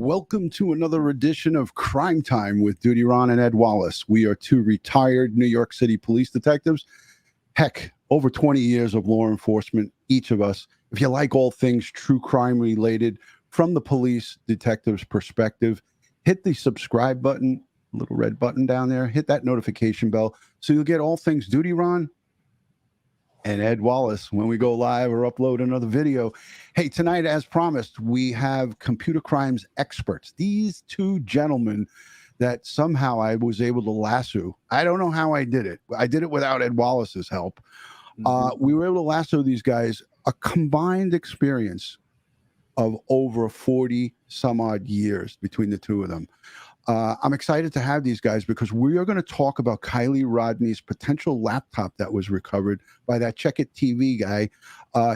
Welcome to another edition of Crime Time with DutyRon and Ed Wallace. We are two retired New York City police detectives. Heck, over 20 years of law enforcement, each of us. If you like all things true crime related from the police detective's perspective, hit the subscribe button, little red button down there. Hit that notification bell so you'll get all things DutyRon and Ed Wallace when we go live or upload another video. Hey, tonight, as promised, we have computer crimes experts. These two gentlemen that somehow I was able to lasso. I don't know how I did it. I did it without Ed Wallace's help. We were able to lasso these guys, a combined experience of over 40 some odd years between the two of them. I'm excited to have these guys because we are going to talk about Kiely Rodni's potential laptop that was recovered by that Check It TV guy.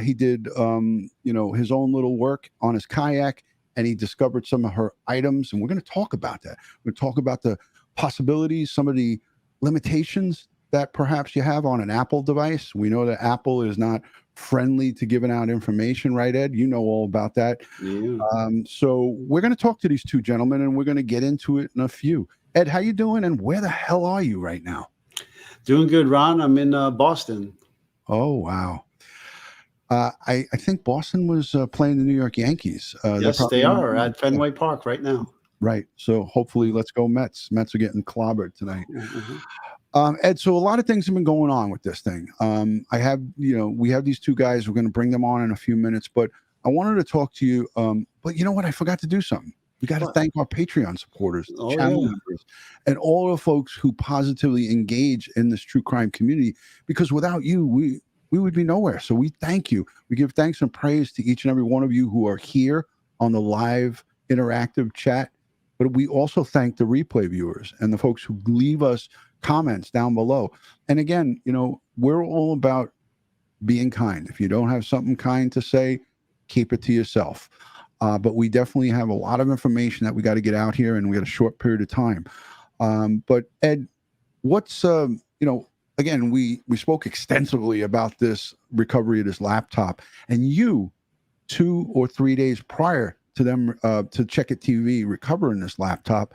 He did, his own little work on his kayak, and he discovered some of her items. And we're going to talk about that. We're going to talk about the possibilities, some of the limitations that perhaps you have on an Apple device. We know that Apple is not friendly to giving out information, right, Ed? You know all about that. Yeah. So we're going to talk to these two gentlemen, and we're going to get into it in a few. Ed, how you doing, and where the hell are you right now? Doing good, Ron. I'm in Boston. Oh, wow. I think Boston was playing the New York Yankees. Yes, they are at Fenway Park right now. Right. So hopefully, let's go Mets. Mets are getting clobbered tonight. Ed, so a lot of things have been going on with this thing. We have these two guys. We're going to bring them on in a few minutes, but I wanted to talk to you. But you know what? I forgot to do something. We got to thank our Patreon supporters, channel members, and all the folks who positively engage in this true crime community, because without you, we would be nowhere. So we thank you. We give thanks and praise to each and every one of you who are here on the live interactive chat. But we also thank the replay viewers and the folks who leave us comments down below. And again, we're all about being kind. If you don't have something kind to say, keep it to yourself. But we definitely have a lot of information that we got to get out here, and we got a short period of time. But Ed, what's again, we spoke extensively about this recovery of this laptop, and you 2 or 3 days prior to them to Check It TV recovering this laptop,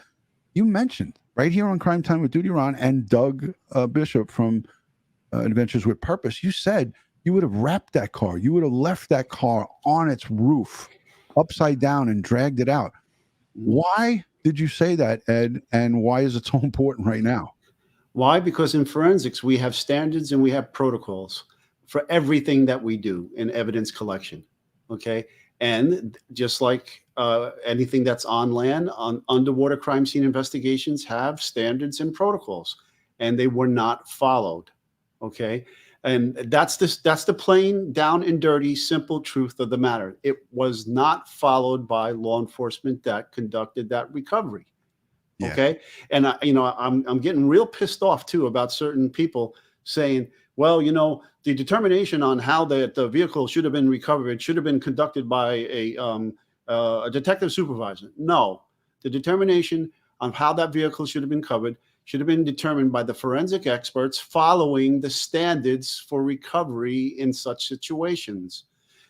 you mentioned right here on Crime Time with DutyRon and Doug Bishop from Adventures with Purpose, you said you would have wrapped that car. You would have left that car on its roof upside down and dragged it out. Why did you say that, Ed? And why is it so important right now? Why? Because in forensics, we have standards and we have protocols for everything that we do in evidence collection. Okay. And just like anything that's on land, on underwater crime scene investigations have standards and protocols, and they were not followed. Okay. And that's the plain down and dirty, simple truth of the matter. It was not followed by law enforcement that conducted that recovery. Yeah. Okay. And I'm getting real pissed off too about certain people saying, well, the determination on how the vehicle should have been recovered should have been conducted by a detective supervisor. No, the determination on how that vehicle should have been covered should have been determined by the forensic experts following the standards for recovery in such situations.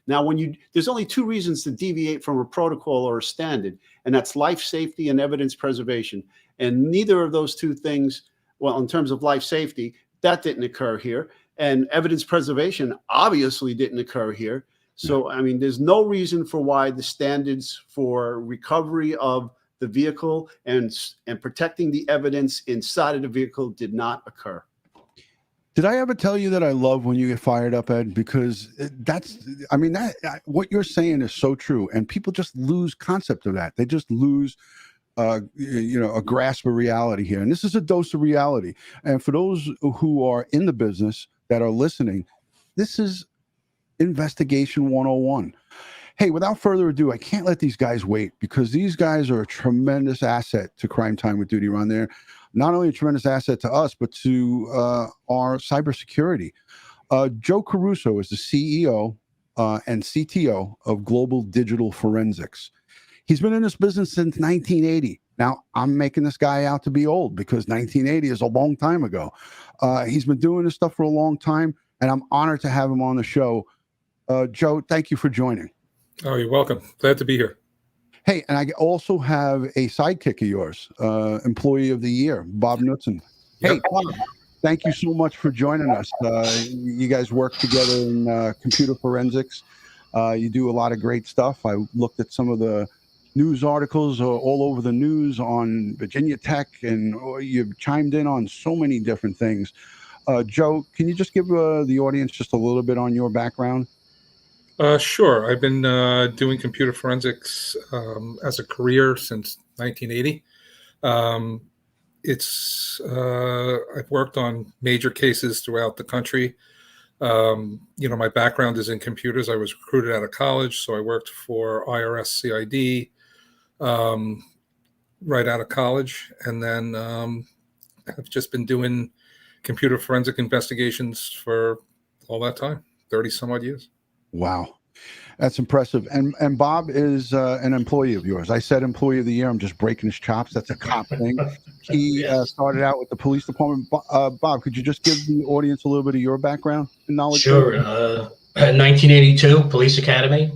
Now, there's only 2 reasons to deviate from a protocol or a standard, and that's life safety and evidence preservation. And neither of those 2 things, well, in terms of life safety, that didn't occur here. And evidence preservation obviously didn't occur here. So, I mean, there's no reason for why the standards for recovery of the vehicle and protecting the evidence inside of the vehicle did not occur. Did I ever tell you that I love when you get fired up, Ed? Because what you're saying is so true, and people just lose concept of that. They just lose, a grasp of reality here. And this is a dose of reality. And for those who are in the business that are listening, this is Investigation 101. Hey, without further ado, I can't let these guys wait, because these guys are a tremendous asset to Crime Time with DutyRon. They're not only a tremendous asset to us, but to our cybersecurity. Joe Caruso is the CEO and CTO of Global Digital Forensics. He's been in this business since 1980. Now, I'm making this guy out to be old because 1980 is a long time ago. He's been doing this stuff for a long time, and I'm honored to have him on the show. Joe, thank you for joining. Oh, you're welcome. Glad to be here. Hey, and I also have a sidekick of yours, Employee of the Year, Bob Knudsen. Hey, Yep. Bob, thank you so much for joining us. You guys work together in computer forensics. You do a lot of great stuff. I looked at some of the news articles all over the news on Virginia Tech, and you've chimed in on so many different things. Joe, can you just give the audience just a little bit on your background? Sure. I've been doing computer forensics as a career since 1980. Um, I've worked on major cases throughout the country. My background is in computers. I was recruited out of college, so I worked for IRS CID right out of college, and then I've just been doing computer forensic investigations for all that time, 30 some odd years. Wow. That's impressive. And Bob is an employee of yours. I said Employee of the Year. I'm just breaking his chops. That's a cop thing. He started out with the police department. Bob, could you just give the audience a little bit of your background and knowledge? Sure. 1982 Police Academy.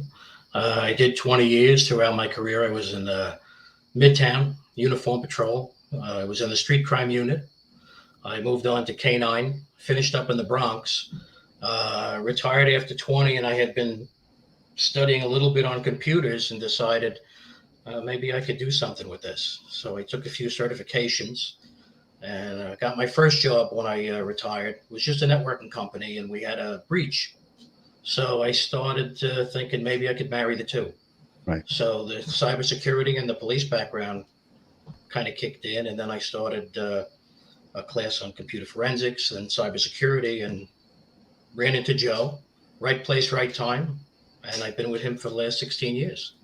I did 20 years throughout my career. I was in Midtown Uniform Patrol. I was in the Street Crime Unit. I moved on to K9, finished up in the Bronx, retired after 20, and I had been studying a little bit on computers and decided maybe I could do something with this. So I took a few certifications and got my first job when I retired. It was just a networking company, and we had a breach. So I started thinking maybe I could marry the two. Right. So the cybersecurity and the police background kind of kicked in, and then I started a class on computer forensics and cybersecurity, and ran into Joe. Right place, right time. And I've been with him for the last 16 years.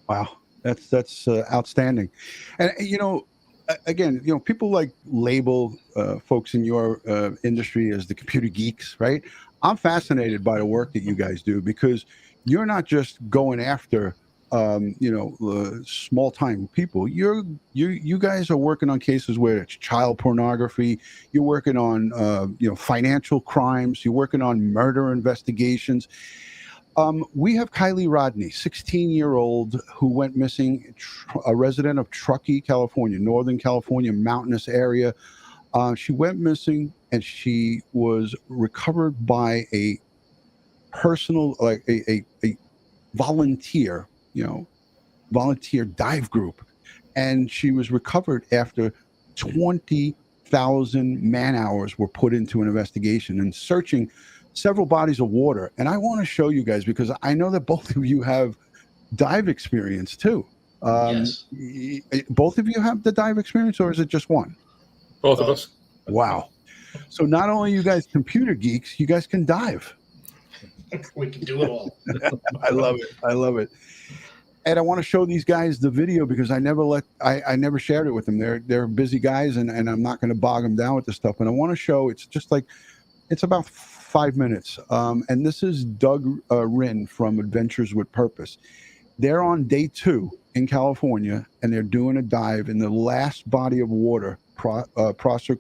Wow, that's outstanding. And again, people like label folks in your industry as the computer geeks, right? I'm fascinated by the work that you guys do, because you're not just going after small time people. You guys are working on cases where it's child pornography. You're working on financial crimes. You're working on murder investigations. We have Kiely Rodni, 16-year-old who went missing, a resident of Truckee, California, Northern California, mountainous area. She went missing, and she was recovered by a personal, like a volunteer, volunteer dive group. And she was recovered after 20,000 man hours were put into an investigation and searching several bodies of water. And I want to show you guys, because I know that both of you have dive experience too. Yes. Both of you have the dive experience, or is it just one? Both of us. Wow. So not only are you guys computer geeks, you guys can dive. We can do it all. I love it. I love it. And I want to show these guys the video, because I never shared it with them. They're busy guys, and I'm not going to bog them down with this stuff. But I want to show, it's about 5 minutes. And this is Doug Rinn from Adventures with Purpose. They're on day 2 in California, and they're doing a dive in the last body of water, Prosser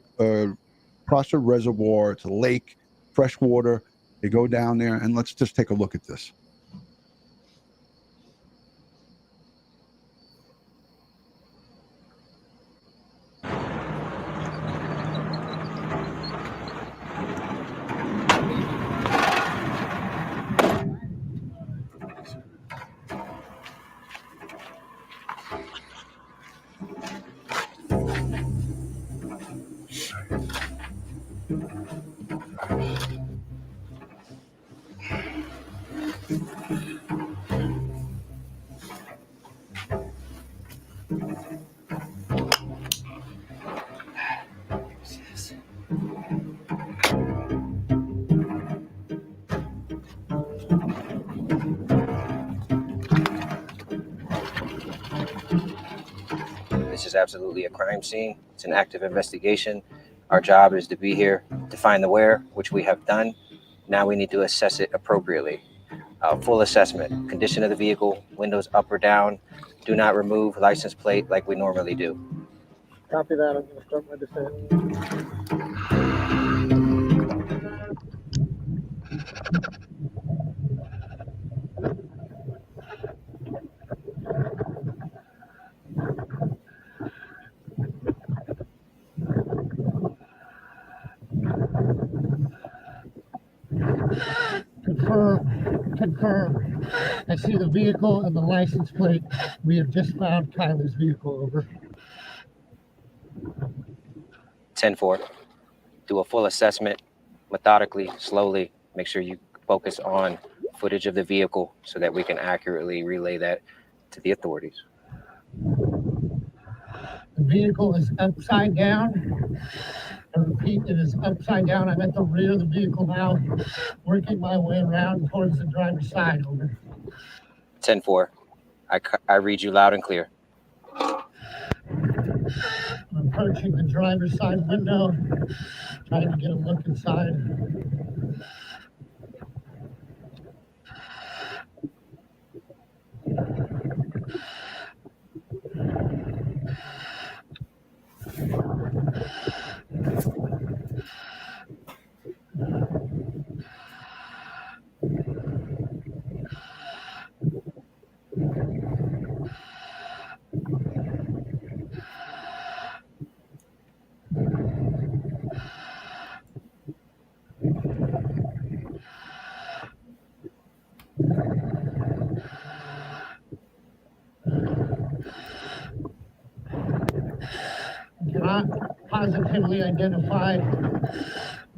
Reservoir. It's a lake, fresh water. They go down there, and let's just take a look at this. This is absolutely a crime scene. It's an active investigation. Our job is to be here to find the where, which we have done. Now we need to assess it appropriately. Full assessment, condition of the vehicle, windows up or down. Do not remove license plate like we normally do. Copy that. I'm going to start my descent. confirm. I see the vehicle and the license plate. We have just found Kiely's vehicle. Over. 10-4. Do a full assessment, methodically, slowly. Make sure you focus on footage of the vehicle so that we can accurately relay that to the authorities. The vehicle is upside down. I repeat, it is upside down. I'm at the rear of the vehicle now, working my way around towards the driver's side. Over. 10-4. I read you loud and clear. I'm approaching the driver's side window, trying to get a look inside. Not positively identified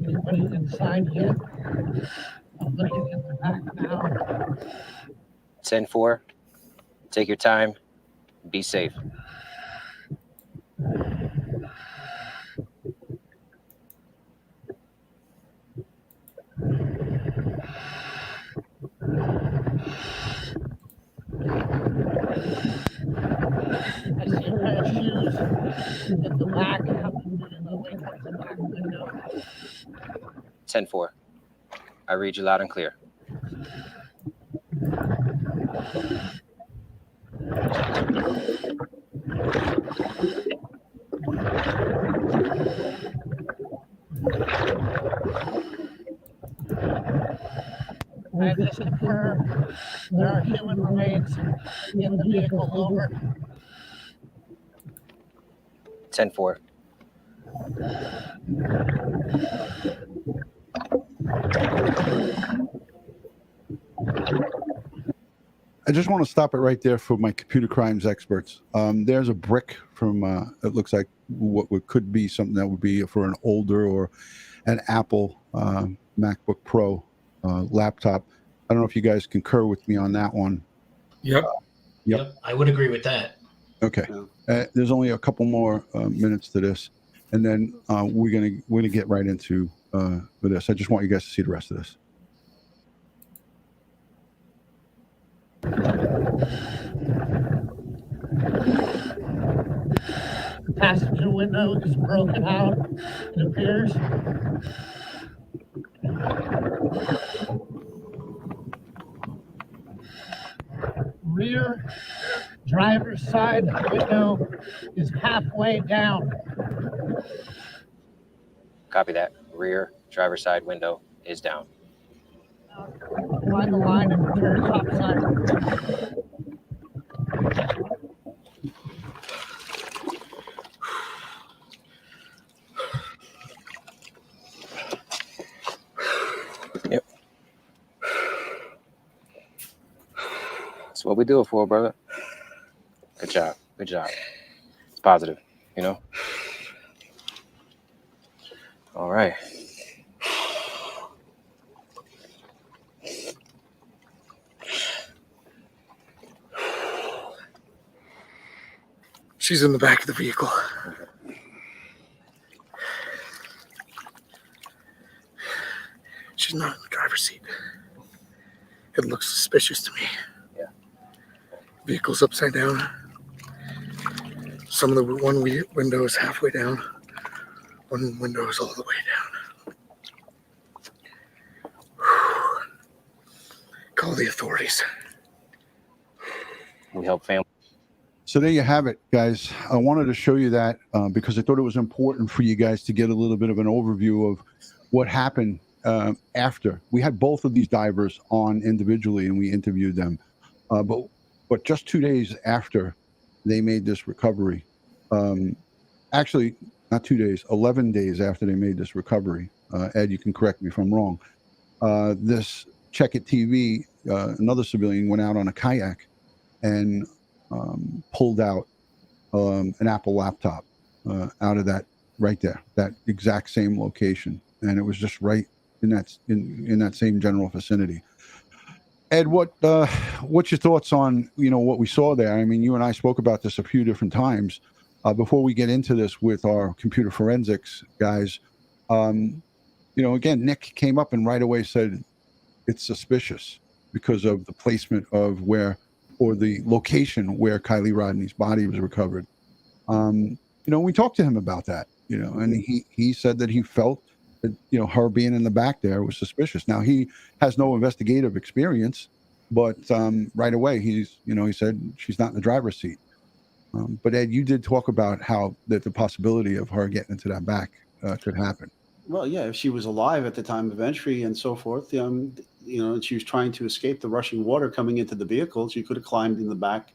anybody inside yet. I'm looking at the back now. 10-4. Take your time. Be safe. I see a pair of shoes at the back, away from the back window. 10-4. I read you loud and clear. I have just confirmed there are human remains in the vehicle. Over. 10-4. I just want to stop it right there for my computer crimes experts. There's a brick from, it looks like what could be something that would be for an older or an Apple MacBook Pro laptop. I don't know if you guys concur with me on that one. Yep. Yep. I would agree with that. Okay. There's only a couple more minutes to this, and then we're gonna get right into with this. I just want you guys to see the rest of this. The passenger window is broken out, it appears. Rear driver's side window is halfway down. Copy that. Rear driver's side window is down. Line the line and return top side. Yep. That's what we do it for, brother. Good job. Good job. It's positive, you know? All right. She's in the back of the vehicle. She's not in the driver's seat. It looks suspicious to me. Yeah. Vehicle's upside down. Some of the one window is halfway down. One window is all the way down. Call the authorities. We help families. So there you have it, guys. I wanted to show you that because I thought it was important for you guys to get a little bit of an overview of what happened after. We had both of these divers on individually, and we interviewed them. But just 2 days after they made this recovery, actually, not 2 days, 11 days after they made this recovery, Ed, you can correct me if I'm wrong, this Check It TV another civilian went out on a kayak and pulled out an Apple laptop out of that right there, that exact same location, and it was just right in that same general vicinity. Ed, what's your thoughts on what we saw there? I mean, you and I spoke about this a few different times. Before we get into this with our computer forensics guys, again, Nick came up and right away said it's suspicious because of the placement of the location where Kiely Rodni's body was recovered. We talked to him about that, and he said that he felt that, her being in the back there was suspicious. Now, he has no investigative experience, but right away he said she's not in the driver's seat. But Ed, you did talk about how that the possibility of her getting into that back could happen. Well, yeah, if she was alive at the time of entry and so forth, and she was trying to escape the rushing water coming into the vehicle, she could have climbed in the back,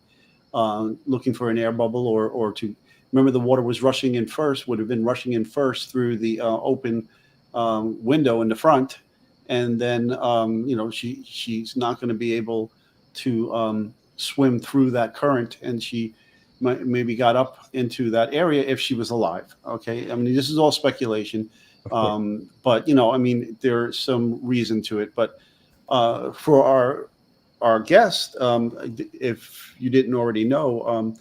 looking for an air bubble or to remember the water was would have been rushing in first through the open window in the front. And then, she's not going to be able to swim through that current, and she maybe got up into that area if she was alive. Okay. I mean, this is all speculation. But there's some reason to it. But for our guest, if you didn't already know,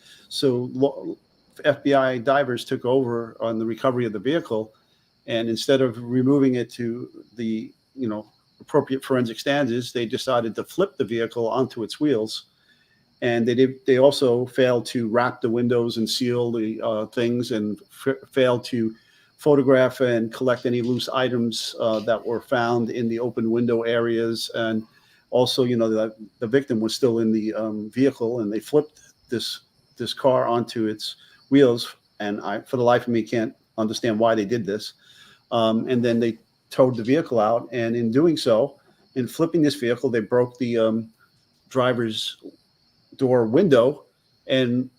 FBI divers took over on the recovery of the vehicle, and instead of removing it to the appropriate forensic standards, they decided to flip the vehicle onto its wheels. And they also failed to wrap the windows and seal the things, and failed to photograph and collect any loose items that were found in the open window areas. And also, the victim was still in the vehicle, and they flipped this car onto its wheels. And I, for the life of me, can't understand why they did this. And then they towed the vehicle out, and in doing so, in flipping this vehicle, they broke the driver's door window, and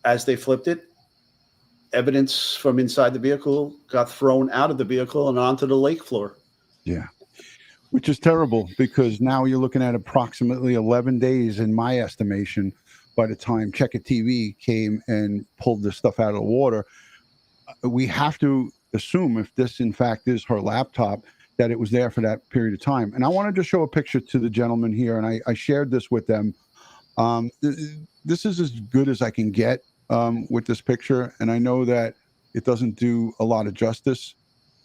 as they flipped it, evidence from inside the vehicle got thrown out of the vehicle and onto the lake floor. Yeah, which is terrible, because now you're looking at approximately 11 days in my estimation by the time Check It TV came and pulled this stuff out of the water. We have to assume, if this in fact is her laptop, that it was there for that period of time. And I wanted to show a picture to the gentleman here, and I shared this with them. This is as good as I can get with this picture, and I know that it doesn't do a lot of justice,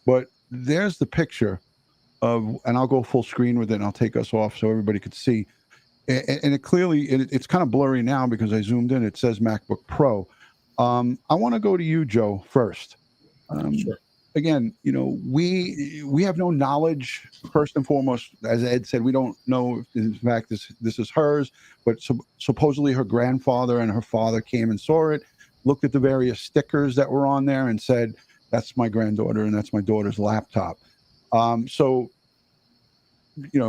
but there's the picture of, and I'll go full screen with it, and I'll take us off so everybody could see. And it clearly, it's kind of blurry now because I zoomed in. It says MacBook Pro. I want to go to you, Joe, first. Sure. Again, we have no knowledge. First and foremost, as Ed said, we don't know if in fact this is hers, but supposedly her grandfather and her father came and saw it, looked at the various stickers that were on there, and said, "That's my granddaughter, and that's my daughter's laptop."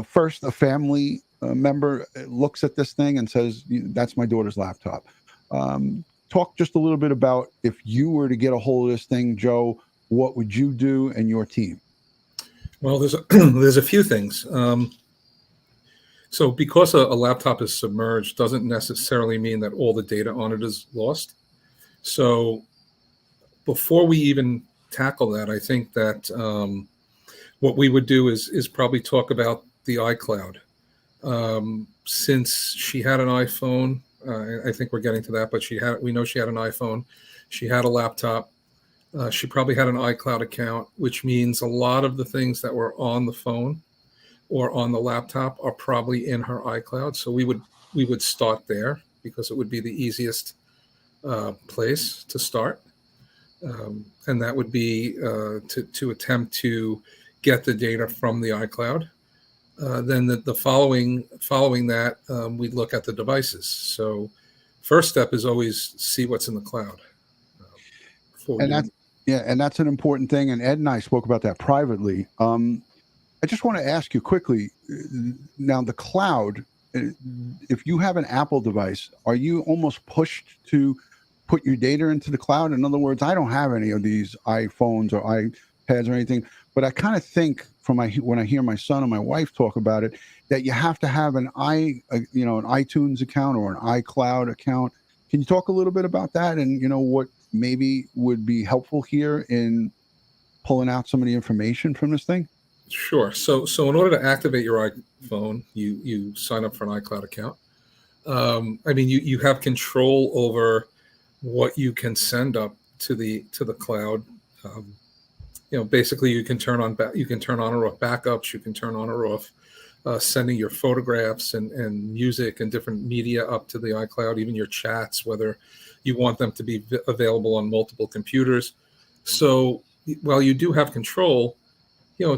First a family member looks at this thing and says, "That's my daughter's laptop." Talk just a little bit about, if you were to get a hold of this thing, Joe, what would you do and your team? Well, there's a few things. So because a laptop is submerged doesn't necessarily mean that all the data on it is lost. So before we even tackle that, I think that what we would do is probably talk about the iCloud. Since she had an iPhone, I think we're getting to that, but we know she had an iPhone, she had a laptop. She probably had an iCloud account, which means a lot of the things that were on the phone or on the laptop are probably in her iCloud. So we would start there, because it would be the easiest place to start, and that would be to attempt to get the data from the iCloud. Then the following that, we'd look at the devices. So first step is always see what's in the cloud. And that's an important thing. And Ed and I spoke about that privately. I just want to ask you quickly, now the cloud, if you have an Apple device, are you almost pushed to put your data into the cloud? In other words, I don't have any of these iPhones or iPads or anything, but I kind of think from when I hear my son and my wife talk about it, that you have to have an an iTunes account or an iCloud account. Can you talk a little bit about that, and what maybe would be helpful here in pulling out some of the information from this thing? Sure. So in order to activate your iPhone, you sign up for an iCloud account. I mean, you have control over what you can send up to the cloud. Basically, you can turn on or off backups. You can turn on or off sending your photographs and music and different media up to the iCloud, even your chats, whether you want them to be available on multiple computers. So while you do have control,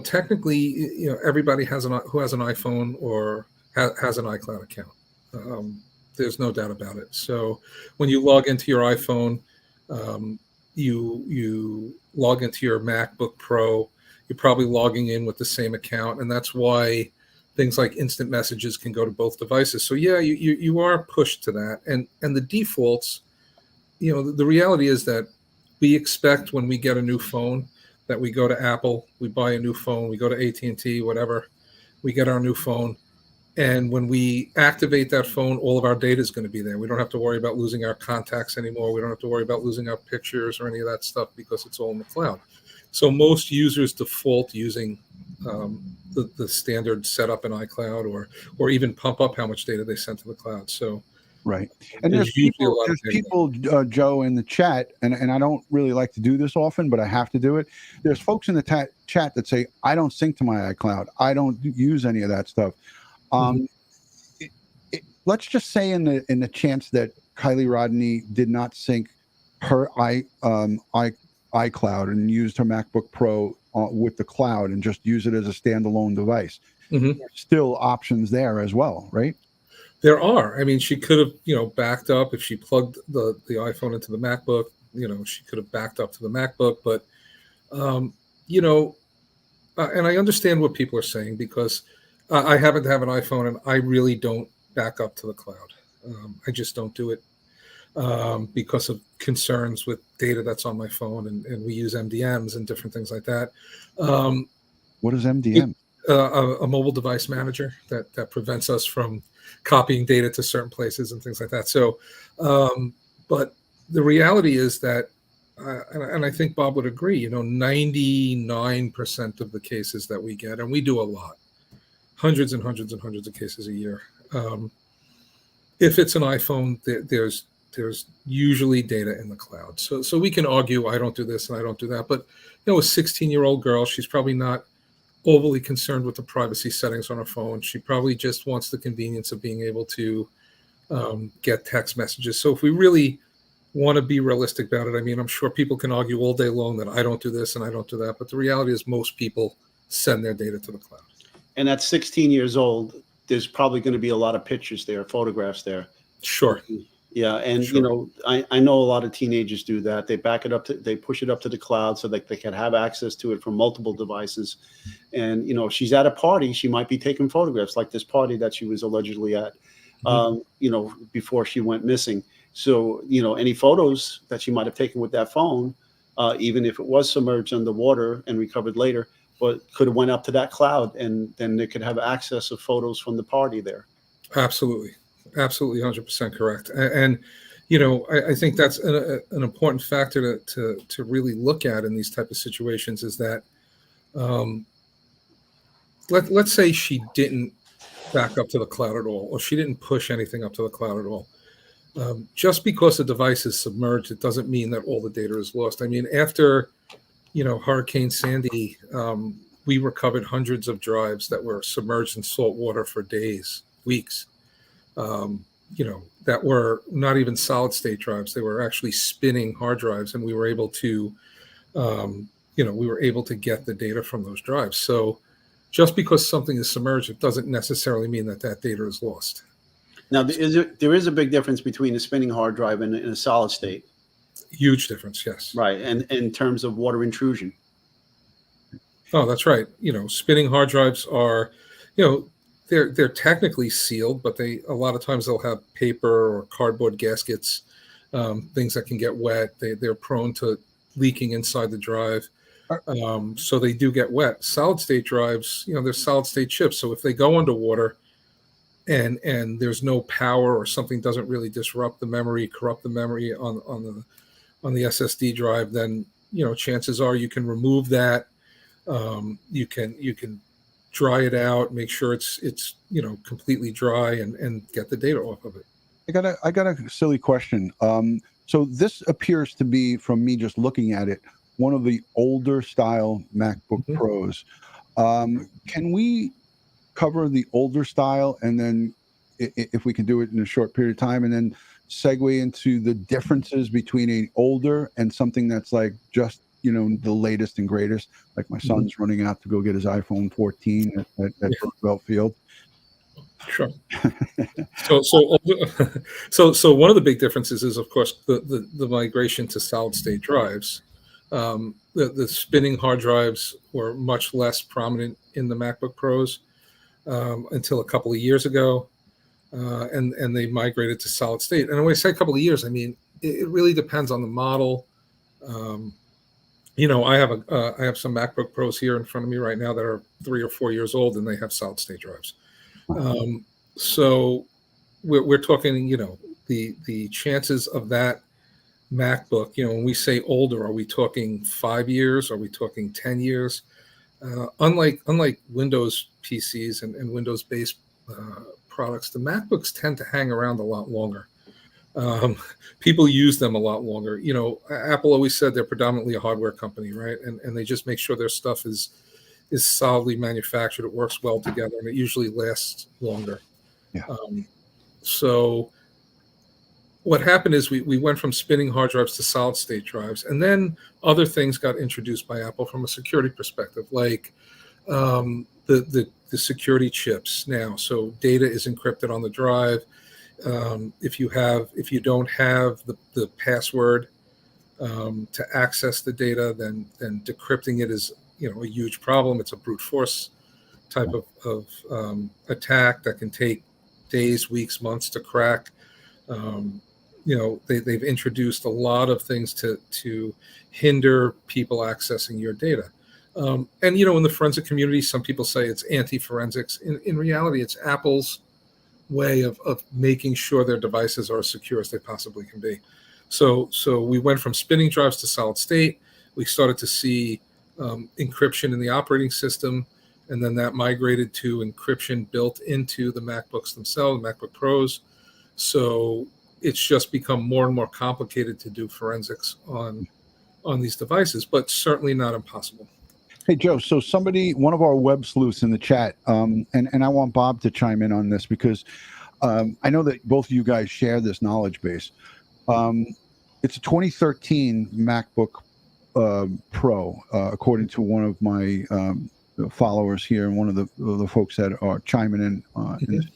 technically, everybody who has an iPhone or has an iCloud account. There's no doubt about it. So when you log into your iPhone, you log into your MacBook Pro, you're probably logging in with the same account, and that's why things like instant messages can go to both devices. So yeah, you are pushed to that, and the defaults. The reality is that we expect when we get a new phone that we go to Apple, we buy a new phone, we go to AT&T, whatever, we get our new phone. And when we activate that phone, all of our data is going to be there. We don't have to worry about losing our contacts anymore. We don't have to worry about losing our pictures or any of that stuff because it's all in the cloud. So most users default using the standard setup in iCloud or even pump up how much data they send to the cloud. So right. And there's people, Joe, in the chat, and I don't really like to do this often, but I have to do it. There's folks in the chat that say, I don't sync to my iCloud. I don't use any of that stuff. Let's just say in the chance that Kiely Rodni did not sync her iCloud and used her MacBook Pro with the cloud and just use it as a standalone device. There's still options there as well, right? There are. I mean, she could have, backed up if she plugged the iPhone into the MacBook. She could have backed up to the MacBook, but and I understand what people are saying because I happen to have an iPhone and I really don't back up to the cloud. I just don't do it because of concerns with data that's on my phone, and we use MDMs and different things like that. What is MDM? A mobile device manager that prevents us from copying data to certain places and things like that. So, but the reality is that, and I think Bob would agree, 99% of the cases that we get, and we do a lot, hundreds and hundreds and hundreds of cases a year. If it's an iPhone, there's usually data in the cloud. So we can argue, I don't do this and I don't do that. But, a 16-year-old girl, she's probably not overly concerned with the privacy settings on her phone. She probably just wants the convenience of being able to get text messages. So if we really want to be realistic about it, I mean, I'm sure people can argue all day long that I don't do this and I don't do that. But the reality is most people send their data to the cloud. And at 16 years old, there's probably going to be a lot of pictures there, photographs there. Sure. Yeah. And, Sure. I know a lot of teenagers do that. They back it up they push it up to the cloud so that they can have access to it from multiple devices. And, if she's at a party, she might be taking photographs like this party that she was allegedly at, before she went missing. So, any photos that she might have taken with that phone, even if it was submerged underwater and recovered later, but could have went up to that cloud and then they could have access of photos from the party there. Absolutely. 100% correct. And, I think that's an important factor to really look at in these type of situations is that, let's say she didn't back up to the cloud at all, or she didn't push anything up to the cloud at all. Just because the device is submerged, it doesn't mean that all the data is lost. I mean, after Hurricane Sandy, we recovered hundreds of drives that were submerged in salt water for days, weeks, that were not even solid state drives. They were actually spinning hard drives, and we were able to, get the data from those drives. So just because something is submerged, it doesn't necessarily mean that data is lost. Now, there is a big difference between a spinning hard drive and a solid state. Huge difference, yes. Right, and in terms of water intrusion. Oh, that's right. Spinning hard drives are, they're technically sealed, but a lot of times they'll have paper or cardboard gaskets, things that can get wet. They're prone to leaking inside the drive. So they do get wet. Solid state drives, there's solid state chips. So if they go underwater and there's no power or something doesn't really disrupt the memory, corrupt the memory on the SSD drive, then chances are you can remove that. You can dry it out, make sure it's completely dry, and get the data off of it. I got a silly question. So this appears to be, from me just looking at it, one of the older style MacBook Pros. Can we cover the older style, and then if we can do it in a short period of time, and then segue into the differences between an older and something that's like just the latest and greatest? Like my son's running out to go get his iPhone 14 at Roosevelt Field. Sure. So one of the big differences is, of course, the migration to solid state drives. The spinning hard drives were much less prominent in the MacBook Pros until a couple of years ago, and they migrated to solid state. And when I say a couple of years, I mean it really depends on the model. I have some MacBook Pros here in front of me right now that are 3 or 4 years old, and they have solid state drives. So we're talking, the chances of that MacBook, when we say older, are we talking 5 years? Are we talking 10 years? Unlike Windows PCs and Windows-based products, the MacBooks tend to hang around a lot longer. People use them a lot longer. Apple always said they're predominantly a hardware company, right? And they just make sure their stuff is solidly manufactured. It works well together, and it usually lasts longer. Yeah. So what happened is we went from spinning hard drives to solid state drives, and then other things got introduced by Apple from a security perspective, like the security chips now. So data is encrypted on the drive. If you don't have the password to access the data, then decrypting it is a huge problem. It's a brute force type of attack that can take days, weeks, months to crack. They've introduced a lot of things to hinder people accessing your data. And in the forensic community, some people say it's anti-forensics. In reality, it's Apple's way of making sure their devices are as secure as they possibly can be. So we went from spinning drives to solid state. We started to see encryption in the operating system, and then that migrated to encryption built into the MacBooks themselves, MacBook Pros. So it's just become more and more complicated to do forensics on these devices, but certainly not impossible. Hey, Joe, so one of our web sleuths in the chat, and I want Bob to chime in on this because I know that both of you guys share this knowledge base. It's a 2013 MacBook Pro, according to one of my followers here, and one of the folks that are chiming in. In this.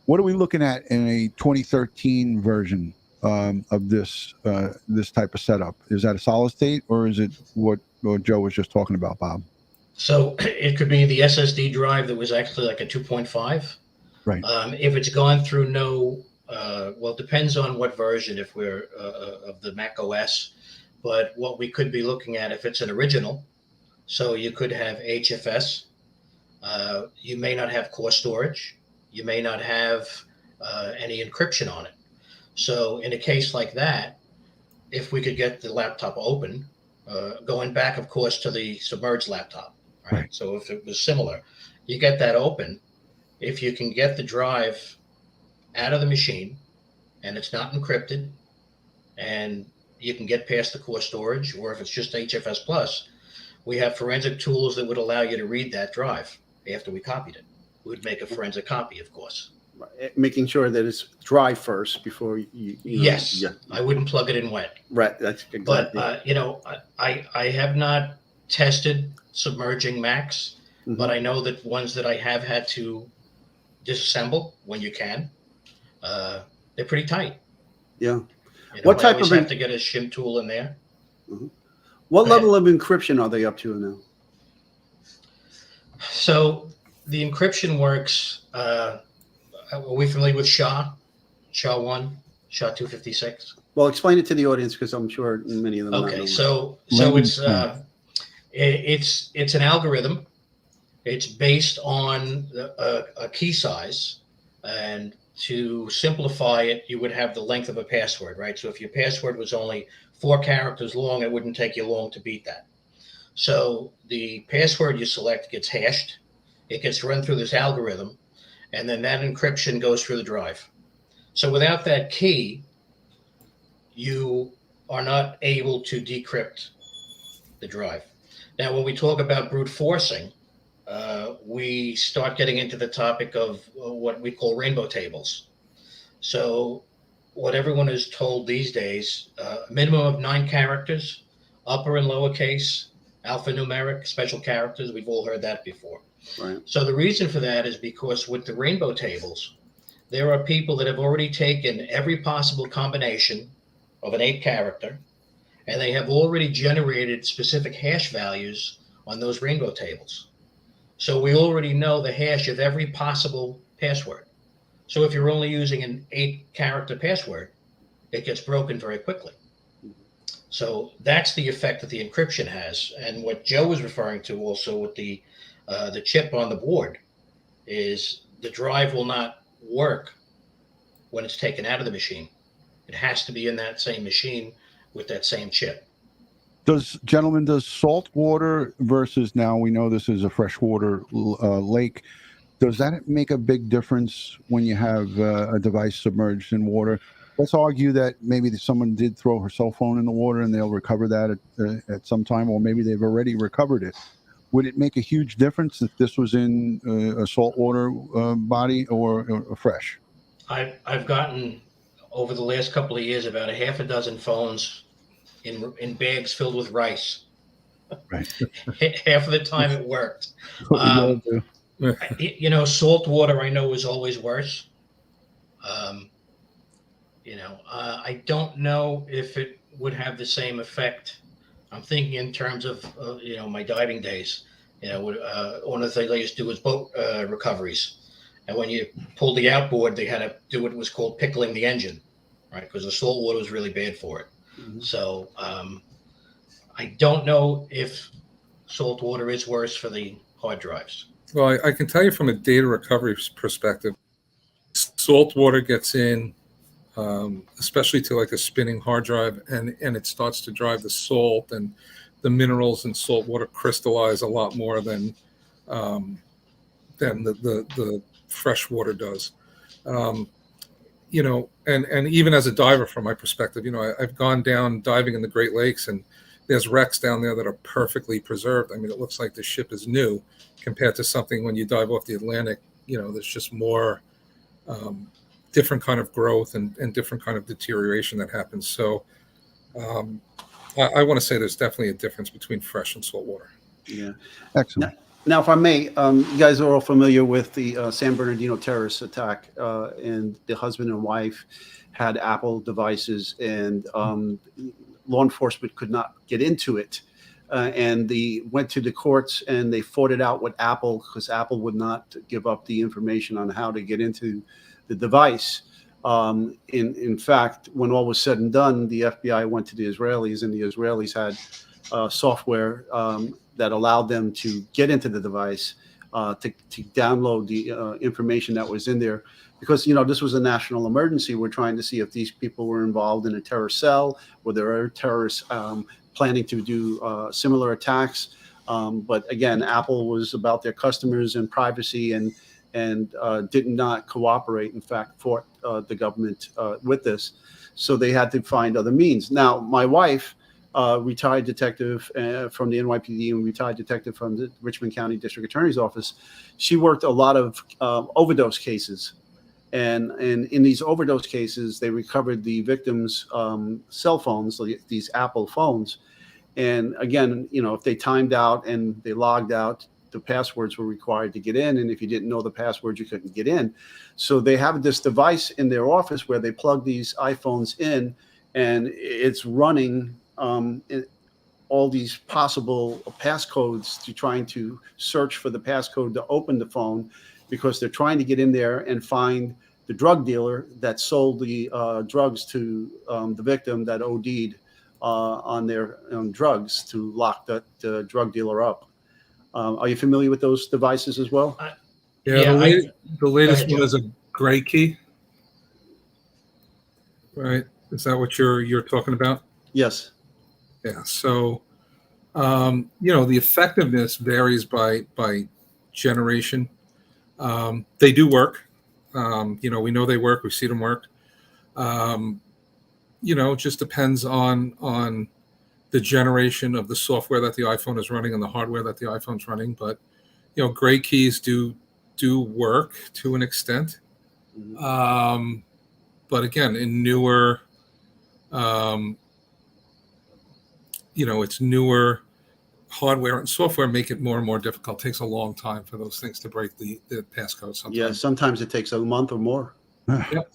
What are we looking at in a 2013 version of this type of setup? Is that a solid state, or is it what Joe was just talking about, Bob? So it could be the SSD drive that was actually like a 2.5. Right. If it's gone through it depends on what version, if we're of the Mac OS. But what we could be looking at, if it's an original, so you could have HFS. You may not have core storage. You may not have any encryption on it. So in a case like that, if we could get the laptop open, going back, of course, to the submerged laptop, right? So if it was similar, you get that open. If you can get the drive out of the machine and it's not encrypted, and you can get past the core storage, or if it's just HFS plus, we have forensic tools that would allow you to read that drive after we copied it. We would make a forensic copy, of course. Making sure that it's dry first before you yes. Yeah. I wouldn't plug it in wet. Right. That's exactly. But I have not tested submerging Macs, but I know that ones that I have had to disassemble when you can, they're pretty tight. Yeah. What type of have to get a shim tool in there? What level of encryption are they up to now? So the encryption works. Are we familiar with SHA-1, SHA-256? Well, explain it to the audience because I'm sure many of them. Okay, so it's It's an algorithm. It's based on a key size, and to simplify it, you would have the length of a password, right? So if your password was only 4 characters long, it wouldn't take you long to beat that. So the password you select gets hashed, it gets run through this algorithm, and then that encryption goes through the drive. So without that key, you are not able to decrypt the drive. Now, when we talk about brute forcing, we start getting into the topic of what we call rainbow tables. So what everyone is told these days, minimum of 9 characters, upper and lowercase, alphanumeric, special characters. We've all heard that before. Right. So the reason for that is because with the rainbow tables, there are people that have already taken every possible combination of an 8 character, and they have already generated specific hash values on those rainbow tables. So we already know the hash of every possible password. So if you're only using an 8 character password, it gets broken very quickly. So that's the effect that the encryption has. And what Joe was referring to also with the chip on the board is the drive will not work when it's taken out of the machine. It has to be in that same machine with that same chip. Does salt water versus, now we know this is a freshwater lake, does that make a big difference when you have a device submerged in water? Let's argue that maybe someone did throw her cell phone in the water and they'll recover that at some time, or maybe they've already recovered it. Would it make a huge difference if this was in a saltwater body or fresh? I've gotten, over the last couple of years, about a half a dozen phones in bags filled with rice. Right. Half of the time it worked. Salt water I know is always worse. I don't know if it would have the same effect. I'm thinking in terms of, my diving days. One of the things I used to do was boat recoveries. And when you pulled the outboard, they had to do what was called pickling the engine, right? Because the salt water was really bad for it. Mm-hmm. So I don't know if salt water is worse for the hard drives. Well, I can tell you from a data recovery perspective, salt water gets in, especially to like a spinning hard drive, and it starts to drive the salt, and the minerals in salt water crystallize a lot more than the fresh water does. And even as a diver, from my perspective, I've gone down diving in the Great Lakes, and there's wrecks down there that are perfectly preserved. I mean, it looks like the ship is new compared to something when you dive off the Atlantic, there's just more different kind of growth and different kind of deterioration that happens. So I want to say there's definitely a difference between fresh and salt water. Yeah. Excellent. Now, if I may, you guys are all familiar with the San Bernardino terrorist attack, and the husband and wife had Apple devices, and law enforcement could not get into it. And they went to the courts and they fought it out with Apple, because Apple would not give up the information on how to get into the device. In fact, when all was said and done, the FBI went to the Israelis, and the Israelis had software that allowed them to get into the device, to download the information that was in there. Because, this was a national emergency. We're trying to see if these people were involved in a terrorist cell, or there are terrorists planning to do similar attacks. But again, Apple was about their customers and privacy, and did not cooperate. In fact, fought the government with this. So they had to find other means. Now, my wife, retired detective from the NYPD and retired detective from the Richmond County District Attorney's Office, she worked a lot of overdose cases. And in these overdose cases, they recovered the victims' cell phones, so these Apple phones. And again, if they timed out and they logged out, the passwords were required to get in. And if you didn't know the password, you couldn't get in. So they have this device in their office where they plug these iPhones in, and it's running all these possible passcodes to trying to search for the passcode to open the phone, because they're trying to get in there and find the drug dealer that sold the drugs to the victim that OD'd on their drugs to lock that drug dealer up. Are you familiar with those devices as well? Yeah, the latest ahead, one Joe. is a gray key, right? Is that what you're talking about? Yes. Yeah. So, the effectiveness varies by generation. They do work. We know they work. We see them work. It just depends on the generation of the software that the iPhone is running and the hardware that the iPhone's running. But gray keys do work to an extent. But again, in newer, it's newer hardware and software make it more and more difficult. It takes a long time for those things to break the passcode. Sometimes. Yeah, sometimes it takes a month or more. Yep.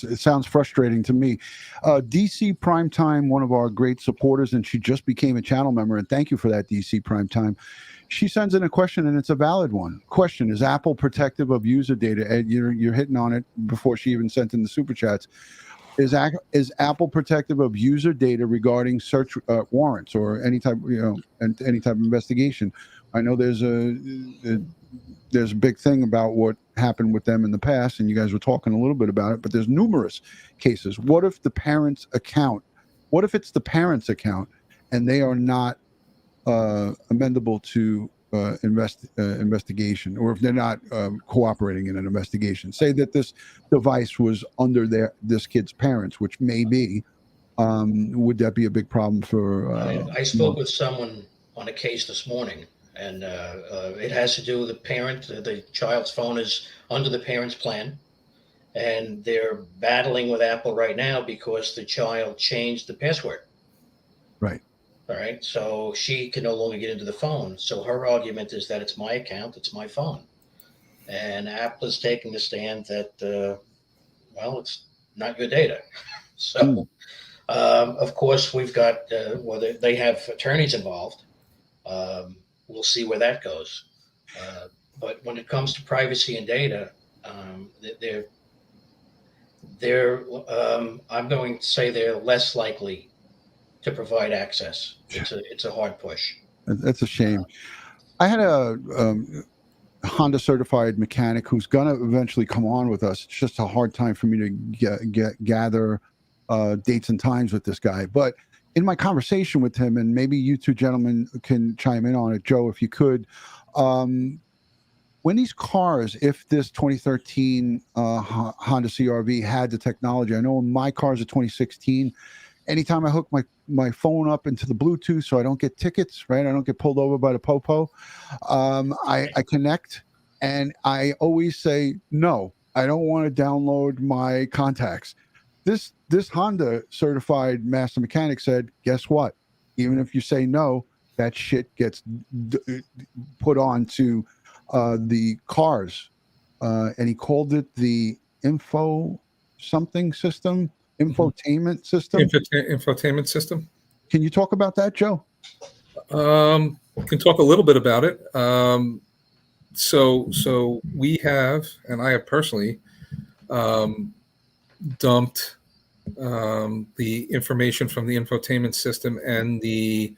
It sounds frustrating to me. DC Primetime, one of our great supporters, and she just became a channel member. And thank you for that, DC Primetime. She sends in a question, and it's a valid one. Question: is Apple protective of user data? Ed, you're hitting on it before she even sent in the super chats. Is Apple protective of user data regarding search warrants or any type, any type of investigation? I know there's a big thing about what happened with them in the past, and you guys were talking a little bit about it, but there's numerous cases. What if it's the parent's account and they are not amendable to investigation, or if they're not cooperating in an investigation? Say that this device was under this kid's parents, which may be, would that be a big problem for I spoke with someone on a case this morning, and it has to do with the parent. The child's phone is under the parent's plan, and they're battling with Apple right now because the child changed the password. Right. All right. So she can no longer get into the phone. So her argument is that it's my account, it's my phone. And Apple is taking the stand that, it's not your data. So, of course, we've got, they have attorneys involved. We'll see where that goes. But when it comes to privacy and data, I'm going to say they're less likely to provide access. It's a hard push. That's a shame. I had a Honda certified mechanic who's gonna eventually come on with us. It's just a hard time for me to gather dates and times with this guy. But in my conversation with him, and maybe you two gentlemen can chime in on it, Joe, if you could. When these cars, if this 2013 Honda CR-V had the technology, I know in my cars of 2016, anytime I hook my phone up into the Bluetooth so I don't get tickets, right? I don't get pulled over by the popo. I connect, and I always say, no, I don't want to download my contacts. This Honda certified master mechanic said, guess what? Even if you say no, that shit gets put onto the cars. And he called it the infotainment system. Infotainment system. Can you talk about that, Joe? Can talk a little bit about it. So we have, and I have personally dumped the information from the infotainment system and the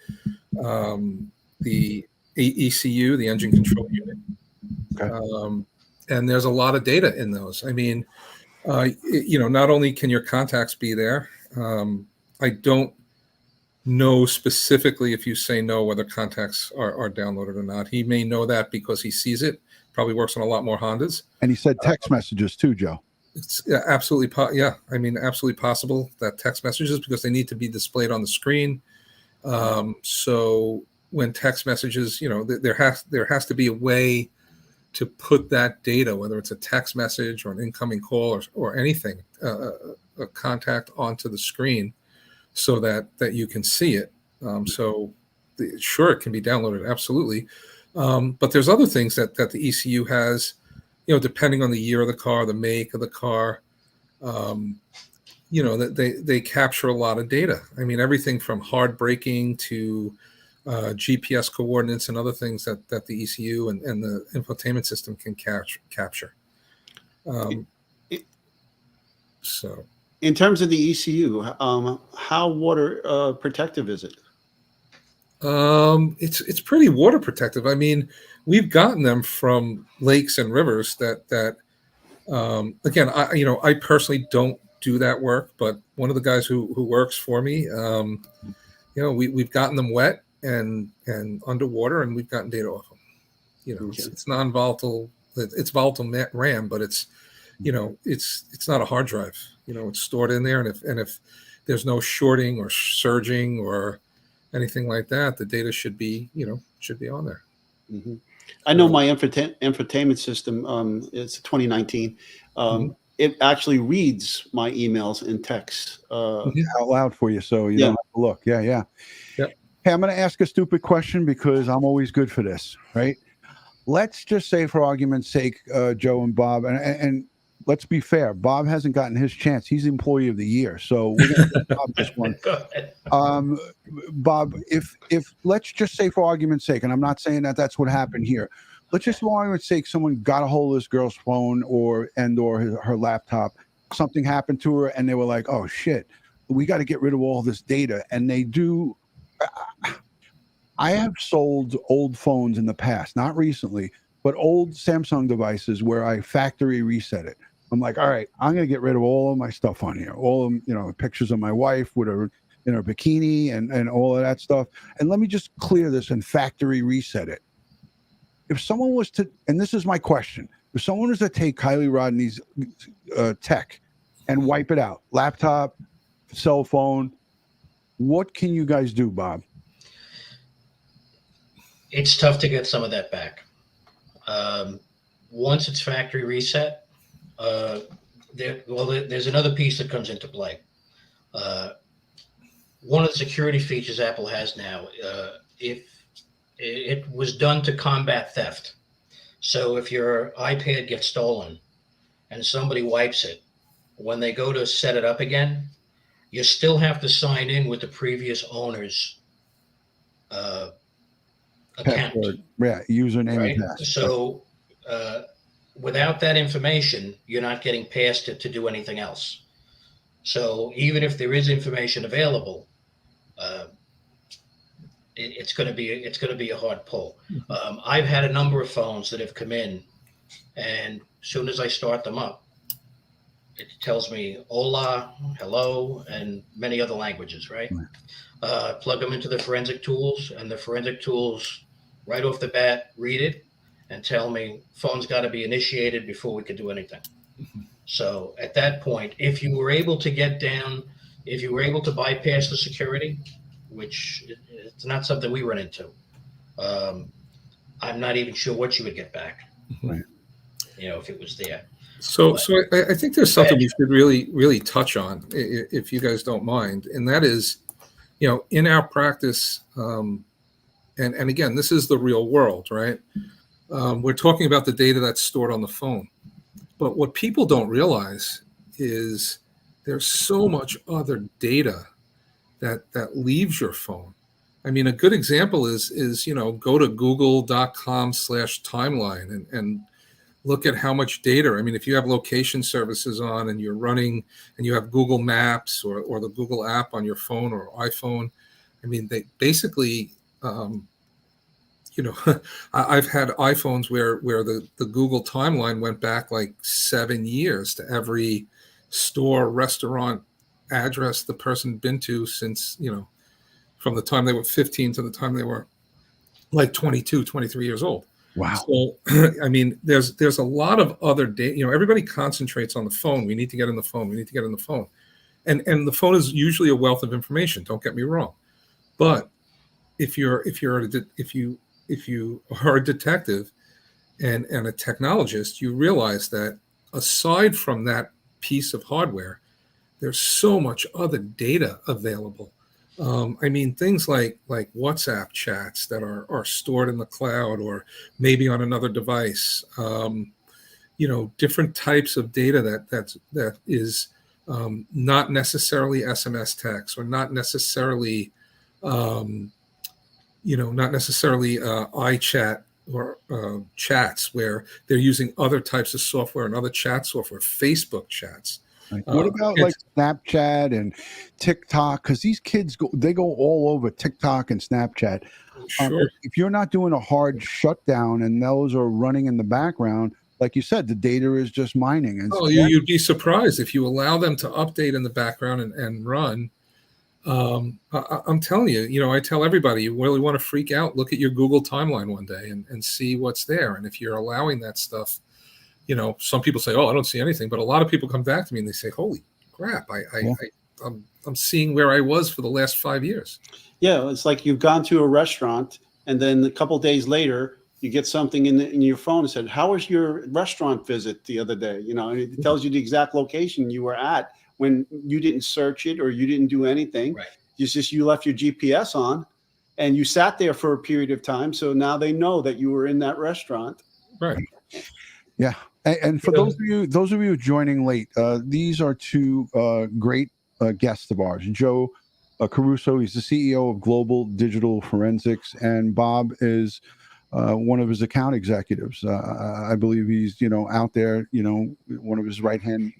ECU, the engine control unit. Okay. And there's a lot of data in those. I mean, not only can your contacts be there, I don't know specifically if you say no whether contacts are downloaded or not. He may know that because he sees it. Probably works on a lot more Hondas. And he said text messages too, Joe. It's absolutely absolutely possible that text messages, because they need to be displayed on the screen. So when text messages, there has to be a way to put that data, whether it's a text message or an incoming call or anything, a contact onto the screen, so that you can see it. Sure, it can be downloaded, absolutely. But there's other things that the ECU has, depending on the year of the car, the make of the car, that they capture a lot of data. I mean, everything from hard braking to GPS coordinates and other things that the ECU and the infotainment system can capture. In terms of the ECU, how water protective is it? It's pretty water protective. I mean, we've gotten them from lakes and rivers that again, I personally don't do that work, but one of the guys who works for me, we've gotten them wet and underwater, and we've gotten data off them. It's non-volatile. It's volatile RAM, but it's not a hard drive. It's stored in there, and if there's no shorting or surging or anything like that, the data should be on there. Mm-hmm. I know my infotainment system. It's 2019. It actually reads my emails and texts out loud for you, so you don't have to look. Yeah. Yep. Hey, I'm going to ask a stupid question because I'm always good for this, right? Let's just say, for argument's sake, Joe and Bob, and let's be fair, Bob hasn't gotten his chance. He's Employee of the Year, so we're going to give Bob this one. Bob, if let's just say, for argument's sake, and I'm not saying that that's what happened here. Let's just, for argument's sake, someone got a hold of this girl's phone or her laptop. Something happened to her, and they were like, "Oh shit, we got to get rid of all this data." And they do. I have sold old phones in the past, not recently, but old Samsung devices where I factory reset it. I'm like, all right, I'm going to get rid of all of my stuff on here, all of pictures of my wife with her in her bikini and all of that stuff, and let me just clear this and factory reset it. If someone was to, and this is my question, if someone was to take Kiely Rodni's tech and wipe it out, laptop, cell phone, what can you guys do, Bob? It's tough to get some of that back. Once it's factory reset, there's another piece that comes into play. One of the security features Apple has now, if it was done to combat theft. So if your iPad gets stolen and somebody wipes it, when they go to set it up again, you still have to sign in with the previous owner's account. Password. Yeah, username right? and password. So without that information, you're not getting past it to do anything else. So even if there is information available, it's going to be a hard pull. I've had a number of phones that have come in, and as soon as I start them up, it tells me hola, hello, and many other languages, right? Plug them into the forensic tools, and the forensic tools right off the bat read it and tell me phone's got to be initiated before we could do anything. So at that point, if you were able to bypass the security, which it's not something we run into, I'm not even sure what you would get back. Right. If it was there. So I think there's something we should really touch on, if you guys don't mind, and that is, in our practice, and again, this is the real world, right? We're talking about the data that's stored on the phone, but what people don't realize is there's so much other data that leaves your phone. I mean, a good example is go to google.com/timeline and look at how much data. I mean, if you have location services on and you're running and you have Google Maps or the Google app on your phone or iPhone, I mean, they basically, I've had iPhones where the Google timeline went back like 7 years to every store, restaurant, address the person been to since, from the time they were 15 to the time they were like 22, 23 years old. Wow. So, I mean, there's a lot of other data. Everybody concentrates on the phone. We need to get in the phone. We need to get in the phone. And the phone is usually a wealth of information. Don't get me wrong. But if you are a detective and a technologist, you realize that aside from that piece of hardware, there's so much other data available. I mean, things like WhatsApp chats that are stored in the cloud or maybe on another device. Different types of data that is not necessarily SMS text or not necessarily iChat or chats where they're using other types of software and other chat software, Facebook chats. Right. What about like Snapchat and TikTok? Because these kids they go all over TikTok and Snapchat. Sure. If you're not doing a hard shutdown and those are running in the background, like you said, the data is just mining. And Oh, you'd be surprised if you allow them to update in the background and run. I'm telling you, you know, I tell everybody, you really want to freak out, look at your Google timeline one day and see what's there. And if you're allowing that stuff, you know, some people say, oh, I don't see anything. But a lot of people come back to me and they say, holy crap, I'm seeing where I was for the last 5 years. Yeah, it's like you've gone to a restaurant and then a couple of days later, you get something in your phone and said, how was your restaurant visit the other day? You know, and it tells you the exact location you were at when you didn't search it or you didn't do anything. Right. It's just you left your GPS on and you sat there for a period of time. So now they know that you were in that restaurant. Right. Yeah. And for those of you joining late, these are two great guests of ours. Joe Caruso, he's the CEO of Global Digital Forensics, and Bob is one of his account executives. I believe he's, you know, out there, you know, one of his right hand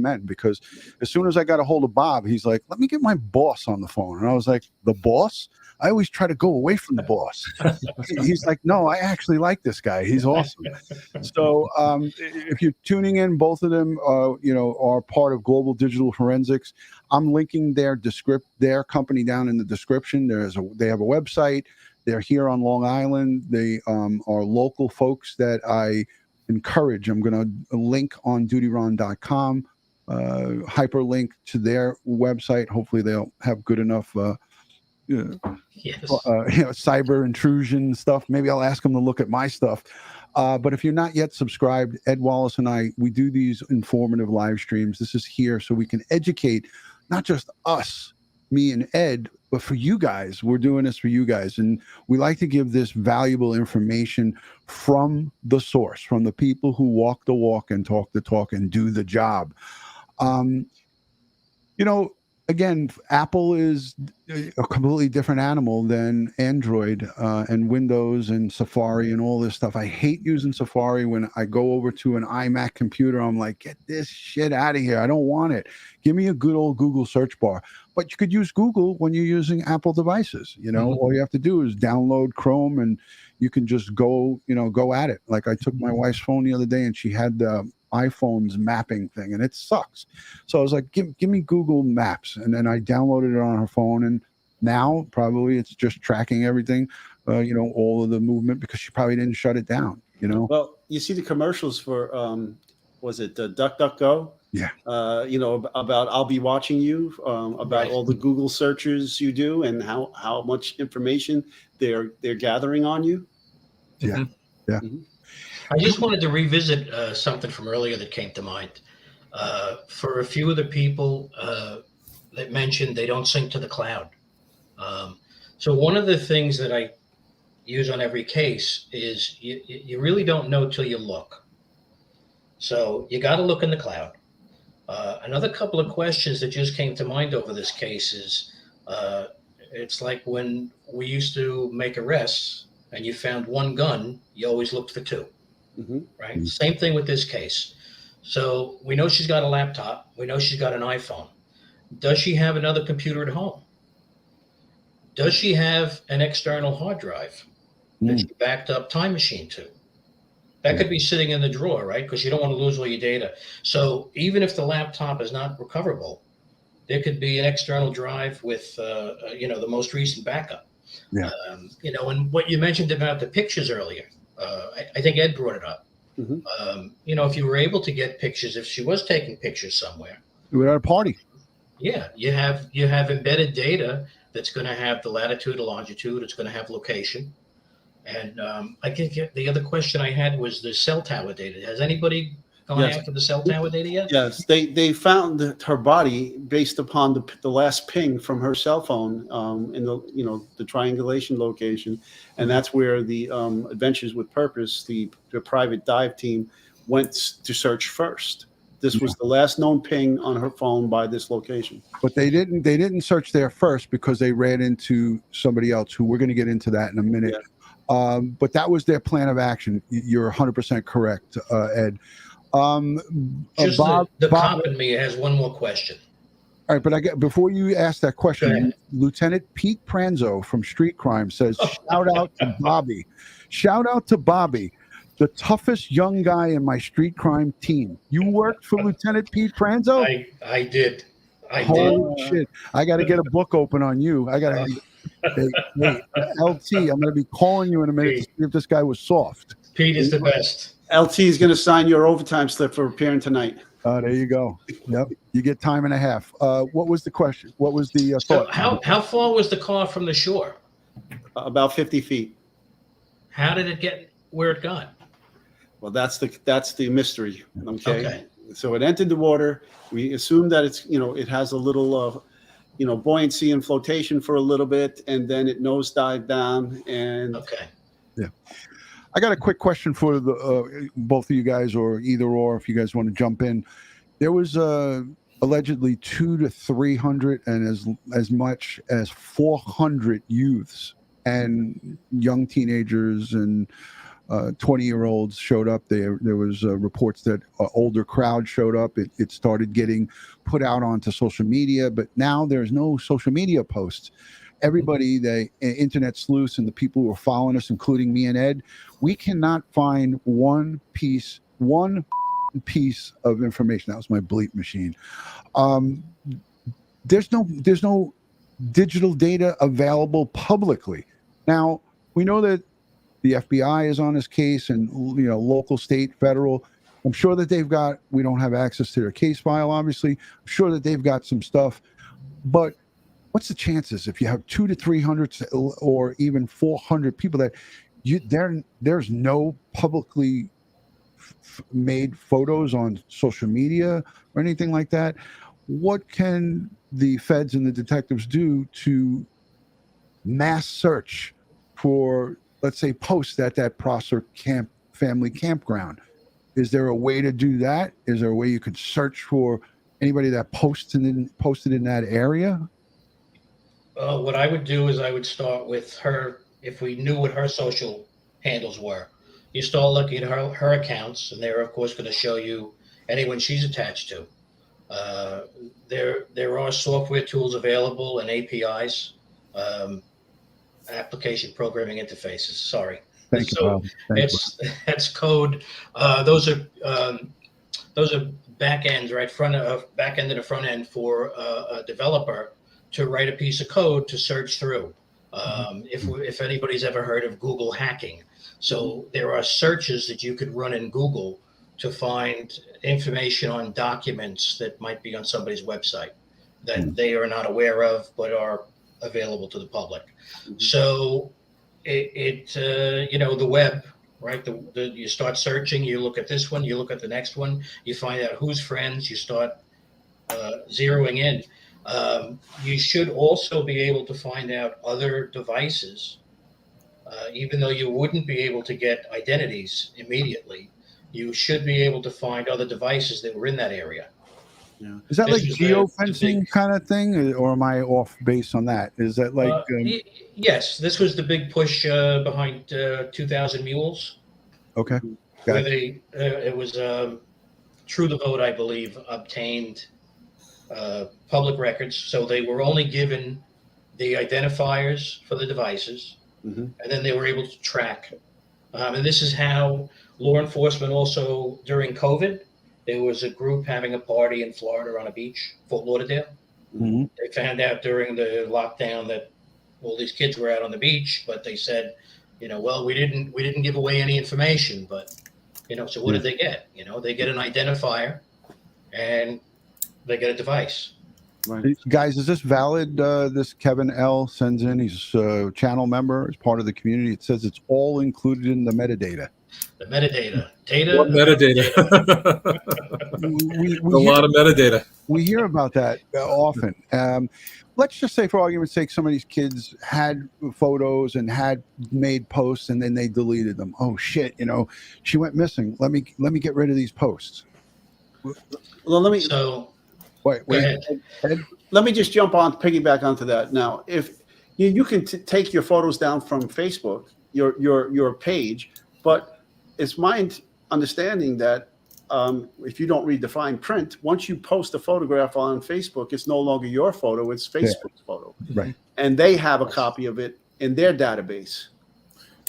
men, because as soon as I got a hold of Bob, he's like, let me get my boss on the phone. And I was like, the boss? I always try to go away from the boss. He's like, no, I actually like this guy. He's awesome. So if you're tuning in, both of them, you know, are part of Global Digital Forensics. I'm linking their company down in the description. They have a website. They're here on Long Island. They are local folks that I encourage. I'm going to link on DutyRon.com, hyperlink to their website. Hopefully they'll have good enough cyber intrusion stuff. Maybe I'll ask them to look at my stuff. But if you're not yet subscribed, Ed Wallace and I, we do these informative live streams. This is here so we can educate not just us, me and Ed, but for you guys. We're doing this for you guys. And we like to give this valuable information from the source, from the people who walk the walk and talk the talk and do the job. You know, again, Apple is a completely different animal than Android and Windows and Safari and all this stuff. I hate using Safari. When I go over to an iMac computer, I'm like, get this shit out of here. I don't want it. Give me a good old Google search bar. But you could use Google when you're using Apple devices. You know, all you have to do is download Chrome and you can just go at it. Like I took my wife's phone the other day and she had the iPhone's mapping thing and it sucks. So I was like, give me Google Maps. And then I downloaded it on her phone. And now probably it's just tracking everything, you know, all of the movement, because she probably didn't shut it down, you know? Well, you see the commercials for, was it DuckDuckGo? Yeah. You know, about I'll be watching you, about all the Google searches you do and how much information they're gathering on you. Yeah. Mm-hmm. Yeah. Mm-hmm. I just wanted to revisit something from earlier that came to mind. For a few of the people that mentioned they don't sync to the cloud. So one of the things that I use on every case is you really don't know till you look. So you got to look in the cloud. Another couple of questions that just came to mind over this case is, it's like when we used to make arrests and you found one gun, you always looked for two. Mm-hmm. Right? Mm-hmm. Same thing with this case. So we know she's got a laptop. We know she's got an iPhone. Does she have another computer at home? Does she have an external hard drive that she backed up Time Machine to? That could be sitting in the drawer, right? Because you don't want to lose all your data. So even if the laptop is not recoverable, there could be an external drive with, you know, the most recent backup. Yeah. You know, and what you mentioned about the pictures earlier, I think Ed brought it up. Mm-hmm. You know, if you were able to get pictures, if she was taking pictures somewhere, We were at a party. yeah, you have embedded data that's going to have the latitude, the longitude. It's going to have location. And I think the other question I had was the cell tower data. Has anybody gone after the cell tower data yet? Yes, they found her body based upon the last ping from her cell phone in the triangulation location, and that's where the Adventures with Purpose, the private dive team, went to search first. This was the last known ping on her phone by this location. But they didn't search there first because they ran into somebody else who we're going to get into that in a minute. Yeah. But that was their plan of action. You're 100% correct, Ed. Just Bob, the Bob, cop in me has one more question. all right, but before you ask that Go question, ahead. Lieutenant Pete Pranzo from Street Crime says, shout out to Bobby. Shout out to Bobby, the toughest young guy in my street crime team. You worked for Lieutenant Pete Pranzo? I did. Holy shit. I got to get a book open on you. I got to, hey, LT, I'm going to be calling you in a minute to see if this guy was soft. Pete is the best. LT is going to sign your overtime slip for appearing tonight. There you go. Yep. You get time and a half. What was the question? What was the So thought? how far was the car from the shore? About 50 feet. How did it get where it got? Well, that's the mystery. Okay. So it entered the water. We assume that it's, it has a little, buoyancy and flotation for a little bit, and then it nosedived down. And Okay. Yeah. I got a quick question for the both of you guys, or either or, if you guys want to jump in. There was allegedly 200 to 300 and as much as 400 youths and young teenagers and 20-year-olds showed up. There was reports that an older crowd showed up. It started getting put out onto social media, but now there's no social media posts. Everybody, the internet sleuths and the people who are following us, including me and Ed, we cannot find one piece of information. That was my bleep machine. There's no digital data available publicly. Now, we know that the FBI is on this case, and local, state, federal. I'm sure that we don't have access to their case file, obviously. I'm sure that they've got some stuff, but what's the chances if you have 200 to 300 or even 400 people that there's no publicly made photos on social media or anything like that? What can the feds and the detectives do to mass search for, let's say, posts at that Prosser family campground? Is there a way to do that? Is there a way you could search for anybody that posted in that area? What I would do is I would start with her. If we knew what her social handles were, you start looking at her accounts, and they're of course going to show you anyone she's attached to. There are software tools available and APIs, application programming interfaces. Sorry. Thank you. That's code. Those are back ends, right? Back end to the front end for a developer to write a piece of code to search through. If anybody's ever heard of Google hacking, so there are searches that you could run in Google to find information on documents that might be on somebody's website that they are not aware of but are available to the public. So the web, right? You start searching, you look at this one, you look at the next one, you find out who's friends, you start zeroing in. You should also be able to find out other devices, even though you wouldn't be able to get identities immediately. You should be able to find other devices that were in that area. Yeah. Is that like geo-fencing kind of thing, or am I off base on that? Is that like? Yes, this was the big push behind 2,000 Mules. Okay. Where it was True the Vote, I believe, obtained public records, so they were only given the identifiers for the devices, and then they were able to track. And this is how law enforcement also, during COVID, there was a group having a party in Florida on a beach, Fort Lauderdale. They found out during the lockdown that all these kids were out on the beach, but they said, well, we didn't give away any information, but so what did they get? They get an identifier and they get a device. Right. Guys, is this valid? This Kevin L sends in, he's a channel member, as part of the community. It says it's all included in the metadata. The metadata. What metadata? we A lot of metadata. We hear about that often. Let's just say, for argument's sake, some of these kids had photos and had made posts, and then they deleted them. Oh shit! She went missing. Let me get rid of these posts. Well, let me. So wait. Ed? Let me just piggyback onto that. Now, if you can take your photos down from Facebook, your page, but it's my understanding that if you don't read the fine print, once you post a photograph on Facebook, it's no longer your photo, it's Facebook's photo. Right. And they have a copy of it in their database.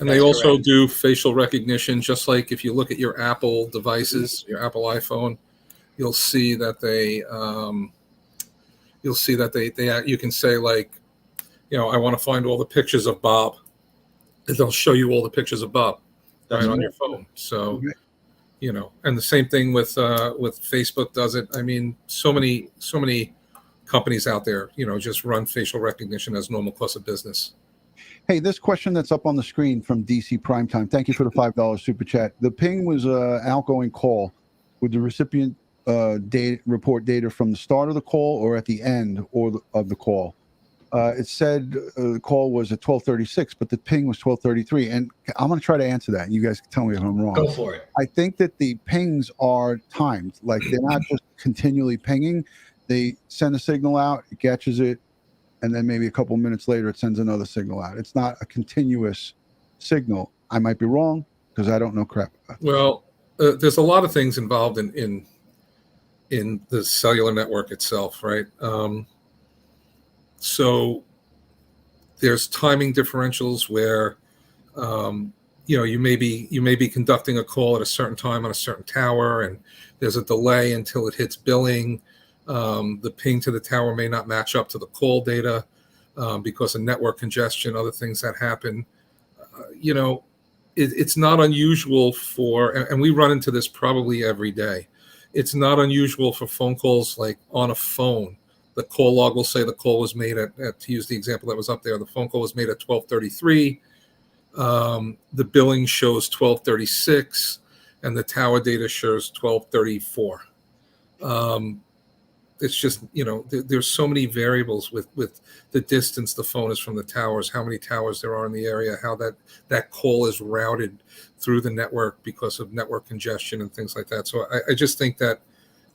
And they That's also correct. do facial recognition, just like if you look at your Apple devices, your Apple iPhone, you'll see that you can say, like, I want to find all the pictures of Bob, and they'll show you all the pictures of Bob That's right on right. your phone. So, Okay. And the same thing with Facebook does it. I mean, so many companies out there, just run facial recognition as normal course of business. Hey, this question that's up on the screen from DC Primetime. Thank you for the $5 super chat. The ping was an outgoing call. Would the recipient report data from the start of the call or at the end of the call? It said the call was at 12:36, but the ping was 12:33. And I'm going to try to answer that. And you guys can tell me if I'm wrong. Go for it. I think that the pings are timed. Like, they're not just continually pinging. They send a signal out, it catches it, and then maybe a couple minutes later it sends another signal out. It's not a continuous signal. I might be wrong because I don't know crap about this. Well, there's a lot of things involved in the cellular network itself, right? So there's timing differentials where you may be conducting a call at a certain time on a certain tower, and there's a delay until it hits billing. The ping to the tower may not match up to the call data because of network congestion, other things that happen. It's not unusual and we run into this probably every day. It's not unusual for phone calls, like on a phone. The call log will say the call was made at, to use the example that was up there, the phone call was made at 12:33. The billing shows 12:36, and the tower data shows 12:34. It's just, there's so many variables with the distance the phone is from the towers, how many towers there are in the area, how that call is routed through the network because of network congestion and things like that. So I just think that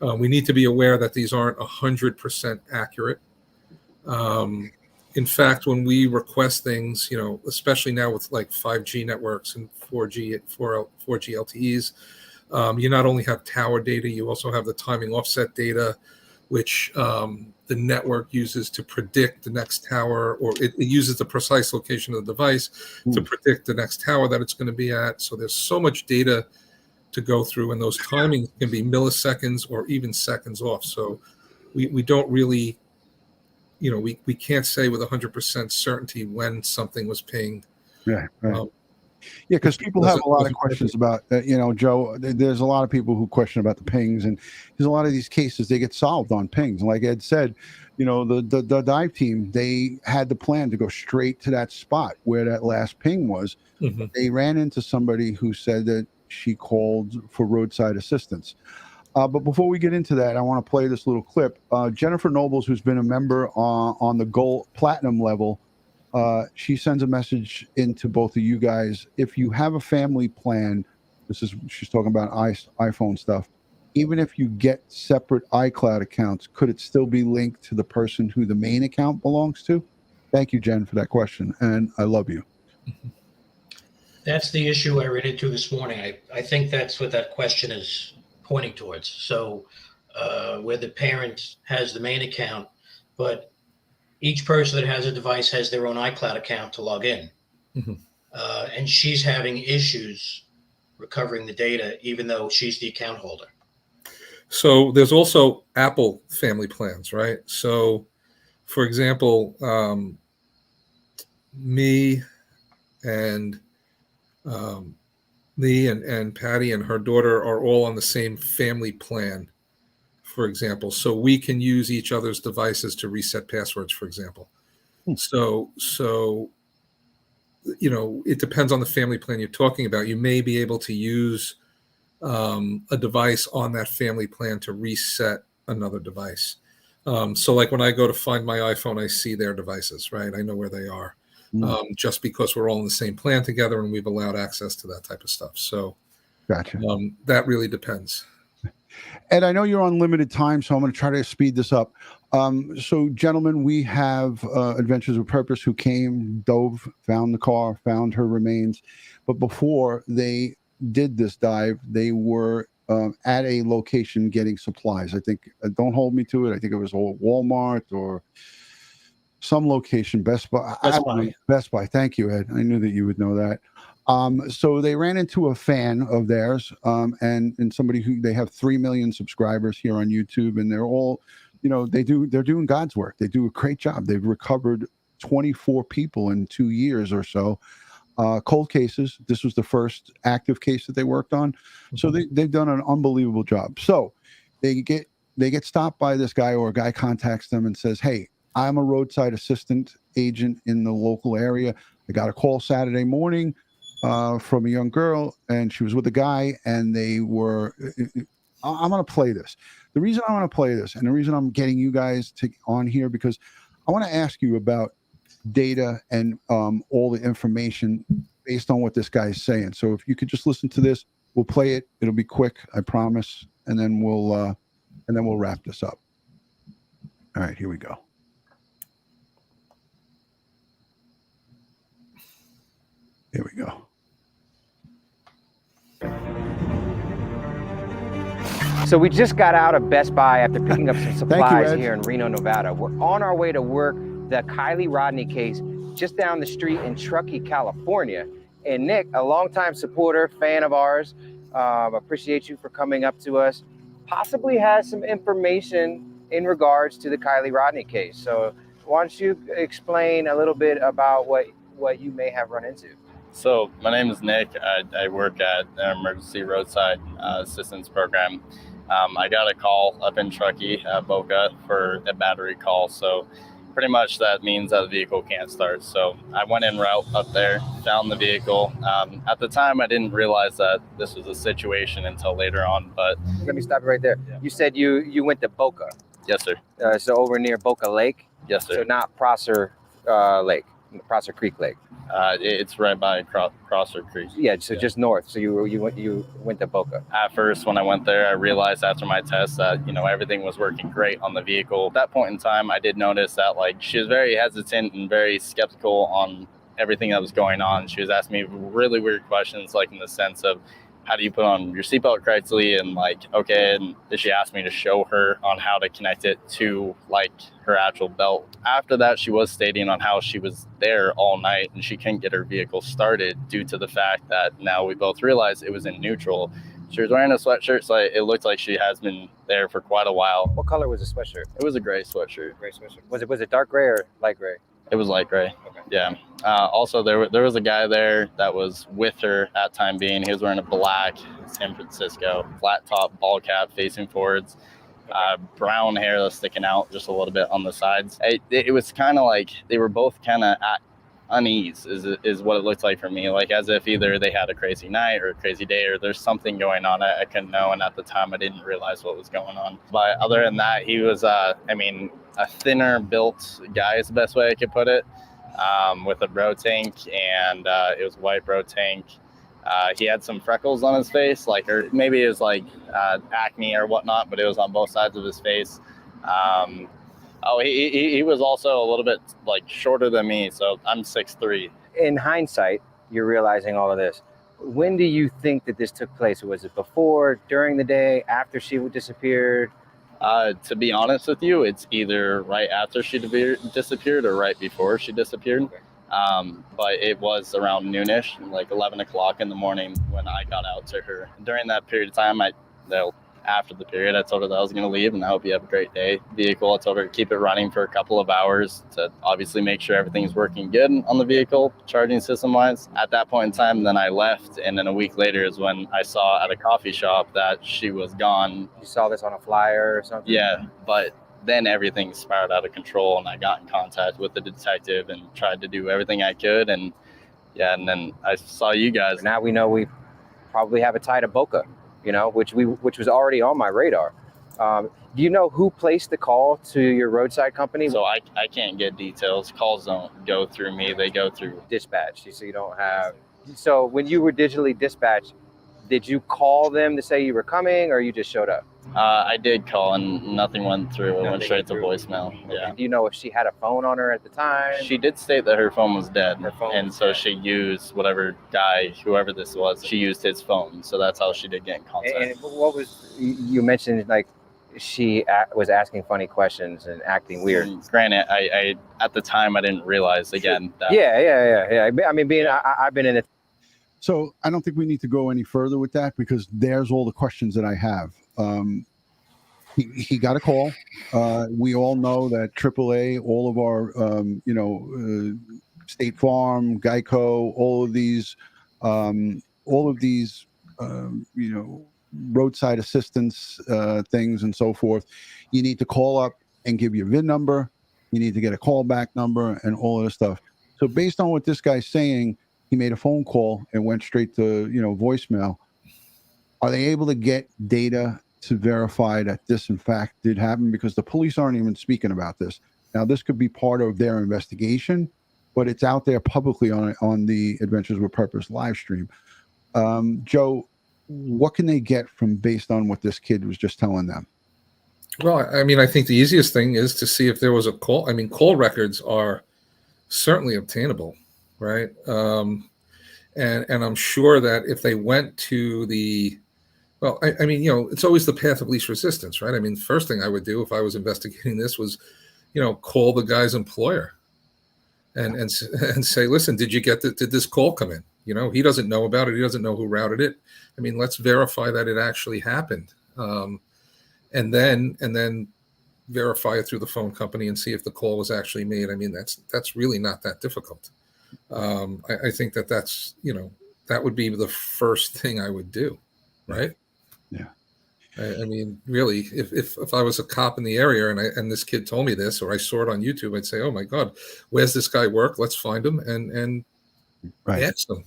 we need to be aware that these aren't 100% accurate. In fact, when we request things, especially now with like 5G networks and 4G LTEs, you not only have tower data, you also have the timing offset data, which the network uses to predict the next tower, or it uses the precise location of the device to predict the next tower that it's going to be at. So there's so much data to go through, and those timings can be milliseconds or even seconds off. So we don't really, we can't say with 100% certainty when something was pinged. Yeah, right. Yeah, because people have a lot of questions about that. Joe, there's a lot of people who question about the pings, and there's a lot of these cases, they get solved on pings. And like Ed said, the dive team, they had the plan to go straight to that spot where that last ping was. Mm-hmm. They ran into somebody who said that she called for roadside assistance. But before we get into that, I want to play this little clip. Jennifer Nobles, who's been a member on the gold platinum level, she sends a message into both of you guys. If you have a family plan, she's talking about iPhone stuff. Even if you get separate iCloud accounts, could it still be linked to the person who the main account belongs to? Thank you, Jen, for that question. And I love you. That's the issue I ran into this morning. I think that's what that question is pointing towards. So where the parent has the main account, but each person that has a device has their own iCloud account to log in. Mm-hmm. And she's having issues recovering the data, even though she's the account holder. So there's also Apple family plans, right? So, for example, me and Patty and her daughter are all on the same family plan, for example. So we can use each other's devices to reset passwords, for example. So it depends on the family plan you're talking about. You may be able to use a device on that family plan to reset another device. So like when I go to find my iPhone, I see their devices, right? I know where they are. Just because we're all in the same plan together and we've allowed access to that type of stuff. So Gotcha. That really depends. Ed, I know you're on limited time, so I'm going to try to speed this up. So, gentlemen, we have Adventures with Purpose who came, dove, found the car, found her remains. But before they did this dive, they were at a location getting supplies. I think, don't hold me to it, I think it was Walmart or some location, Best Buy. Best Buy. Thank you, Ed. I knew that you would know that. So they ran into a fan of theirs, and somebody who, they have 3 million subscribers here on YouTube, and they're all, they're doing God's work. They do a great job. They've recovered 24 people in 2 years or so. Cold cases. This was the first active case that they worked on. So they've done an unbelievable job. So they get stopped by this guy, or a guy contacts them and says, "Hey, I'm a roadside assistant agent in the local area. I got a call Saturday morning from a young girl, and she was with a guy, and they were." I'm going to play this. The reason I want to play this, and the reason I'm getting you guys on here, because I want to ask you about data and all the information based on what this guy is saying. So if you could just listen to this, we'll play it. It'll be quick, I promise, and then we'll wrap this up. All right, here we go. Here we go. So we just got out of Best Buy after picking up some supplies here in Reno, Nevada. We're on our way to work the Kiely Rodni case just down the street in Truckee, California. And Nick, a longtime supporter, fan of ours, appreciate you for coming up to us, possibly has some information in regards to the Kiely Rodni case. So why don't you explain a little bit about what you may have run into? So my name is Nick. I work at an emergency roadside assistance program. I got a call up in Truckee, Boca, for a battery call. So pretty much that means that the vehicle can't start. So I went en route up there, found the vehicle. At the time, I didn't realize that this was a situation until later on. But let me stop you right there. Yeah. You said you went to Boca. Yes, sir. So over near Boca Lake. Yes, sir. So not Prosser Lake, Prosser Creek Lake. It's right by Prosser Creek. Yeah, so yeah, just north. So you went to Boca. At first, when I went there, I realized after my test that everything was working great on the vehicle. At that point in time, I did notice that she was very hesitant and very skeptical on everything that was going on. She was asking me really weird questions, in the sense of, how do you put on your seatbelt correctly? And and she asked me to show her on how to connect it to her actual belt. After that, she was stating on how she was there all night and she couldn't get her vehicle started due to the fact that now we both realized it was in neutral. She was wearing a sweatshirt, so it looked like she has been there for quite a while. What color was the sweatshirt? It was a gray sweatshirt. Gray sweatshirt. Was it dark gray or light gray? It was light gray. Okay. Yeah. Also, there was a guy there that was with her at time being. He was wearing a black San Francisco flat top ball cap facing forwards, brown hair that's sticking out just a little bit on the sides. It was kind of they were both kind of at unease is what it looked like for me, as if either they had a crazy night or a crazy day, or there's something going on I couldn't know, and at the time I didn't realize what was going on. But other than that, he was a thinner built guy is the best way I could put it, with a bro tank, and it was a white bro tank. He had some freckles on his face, or maybe it was acne or whatnot, but it was on both sides of his face. He was also a little bit shorter than me, so I'm 6'3". In hindsight, you're realizing all of this. When do you think that this took place? Was it before, during the day, after she disappeared? To be honest with you, it's either right after she disappeared or right before she disappeared. Okay. But it was around noonish, 11 o'clock in the morning when I got out to her. During that period of time, after the period, I told her that I was going to leave and I hope you have a great day. Vehicle, I told her to keep it running for a couple of hours to obviously make sure everything's working good on the vehicle, charging system wise. At that point in time, then I left, and then a week later is when I saw at a coffee shop that she was gone. You saw this on a flyer or something? Yeah, but then everything spiraled out of control, and I got in contact with the detective and tried to do everything I could, and then I saw you guys. Now we know we probably have a tie to Boca, which was already on my radar. Do you know who placed the call to your roadside company? So I can't get details. Calls don't go through me; they go through dispatch. So you don't have. So when you were digitally dispatched, did you call them to say you were coming, or you just showed up? I did call and nothing went through. It went straight to voicemail. Yeah. Do you know if she had a phone on her at the time? She did state that her phone was dead. Her phone and was so dead. she used whatever guy, whoever this was, she used his phone. So that's how she did get in contact. And what was, you mentioned like she was asking funny questions and acting weird. Granted, I at the time I didn't realize again that. Yeah. I mean, I've been in it. So I don't think we need to go any further with that, because there's all the questions that I have. He got a call. We all know that AAA, all of our, State Farm, Geico, all of these, roadside assistance things and so forth. You need to call up and give your VIN number. You need to get a callback number and all of this stuff. So based on what this guy's saying, he made a phone call and went straight to, voicemail. Are they able to get data to verify that this in fact did happen? Because the police aren't even speaking about this. Now, this could be part of their investigation, but it's out there publicly on the Adventures with Purpose live stream. Joe, what can they get from based on what this kid was just telling them? Well, I mean, I think the easiest thing is to see if there was a call. I mean, call records are certainly obtainable, right? And I'm sure that if they went to the, well, I mean, it's always the path of least resistance, right? I mean, first thing I would do if I was investigating this was, call the guy's employer and say, listen, did this call come in? He doesn't know about it. He doesn't know who routed it. I mean, let's verify that it actually happened. And then verify it through the phone company and see if the call was actually made. I mean, that's really not that difficult. I think that's, that would be the first thing I would do. Right. Yeah. I mean, really, if I was a cop in the area and this kid told me this, or I saw it on YouTube, I'd say, oh my God, where's this guy work? Let's find him and ask him.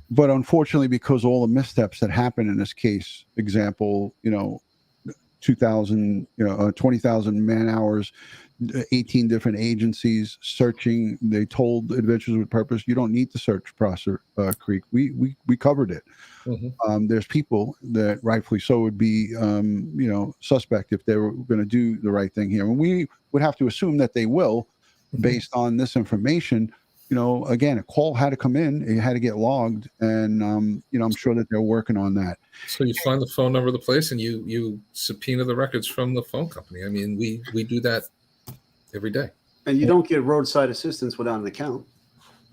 But unfortunately, because all the missteps that happened in this case, example, 20,000 man hours, 18 different agencies searching. They told Adventures with Purpose, you don't need to search Prosser Creek. We covered it. Mm-hmm. There's people that rightfully so would be, suspect if they were going to do the right thing here. And we would have to assume that they will, based on this information. Again, a call had to come in, it had to get logged, and I'm sure that they're working on that. So you find the phone number of the place and you subpoena the records from the phone company. I mean, we do that every day. And you don't get roadside assistance without an account.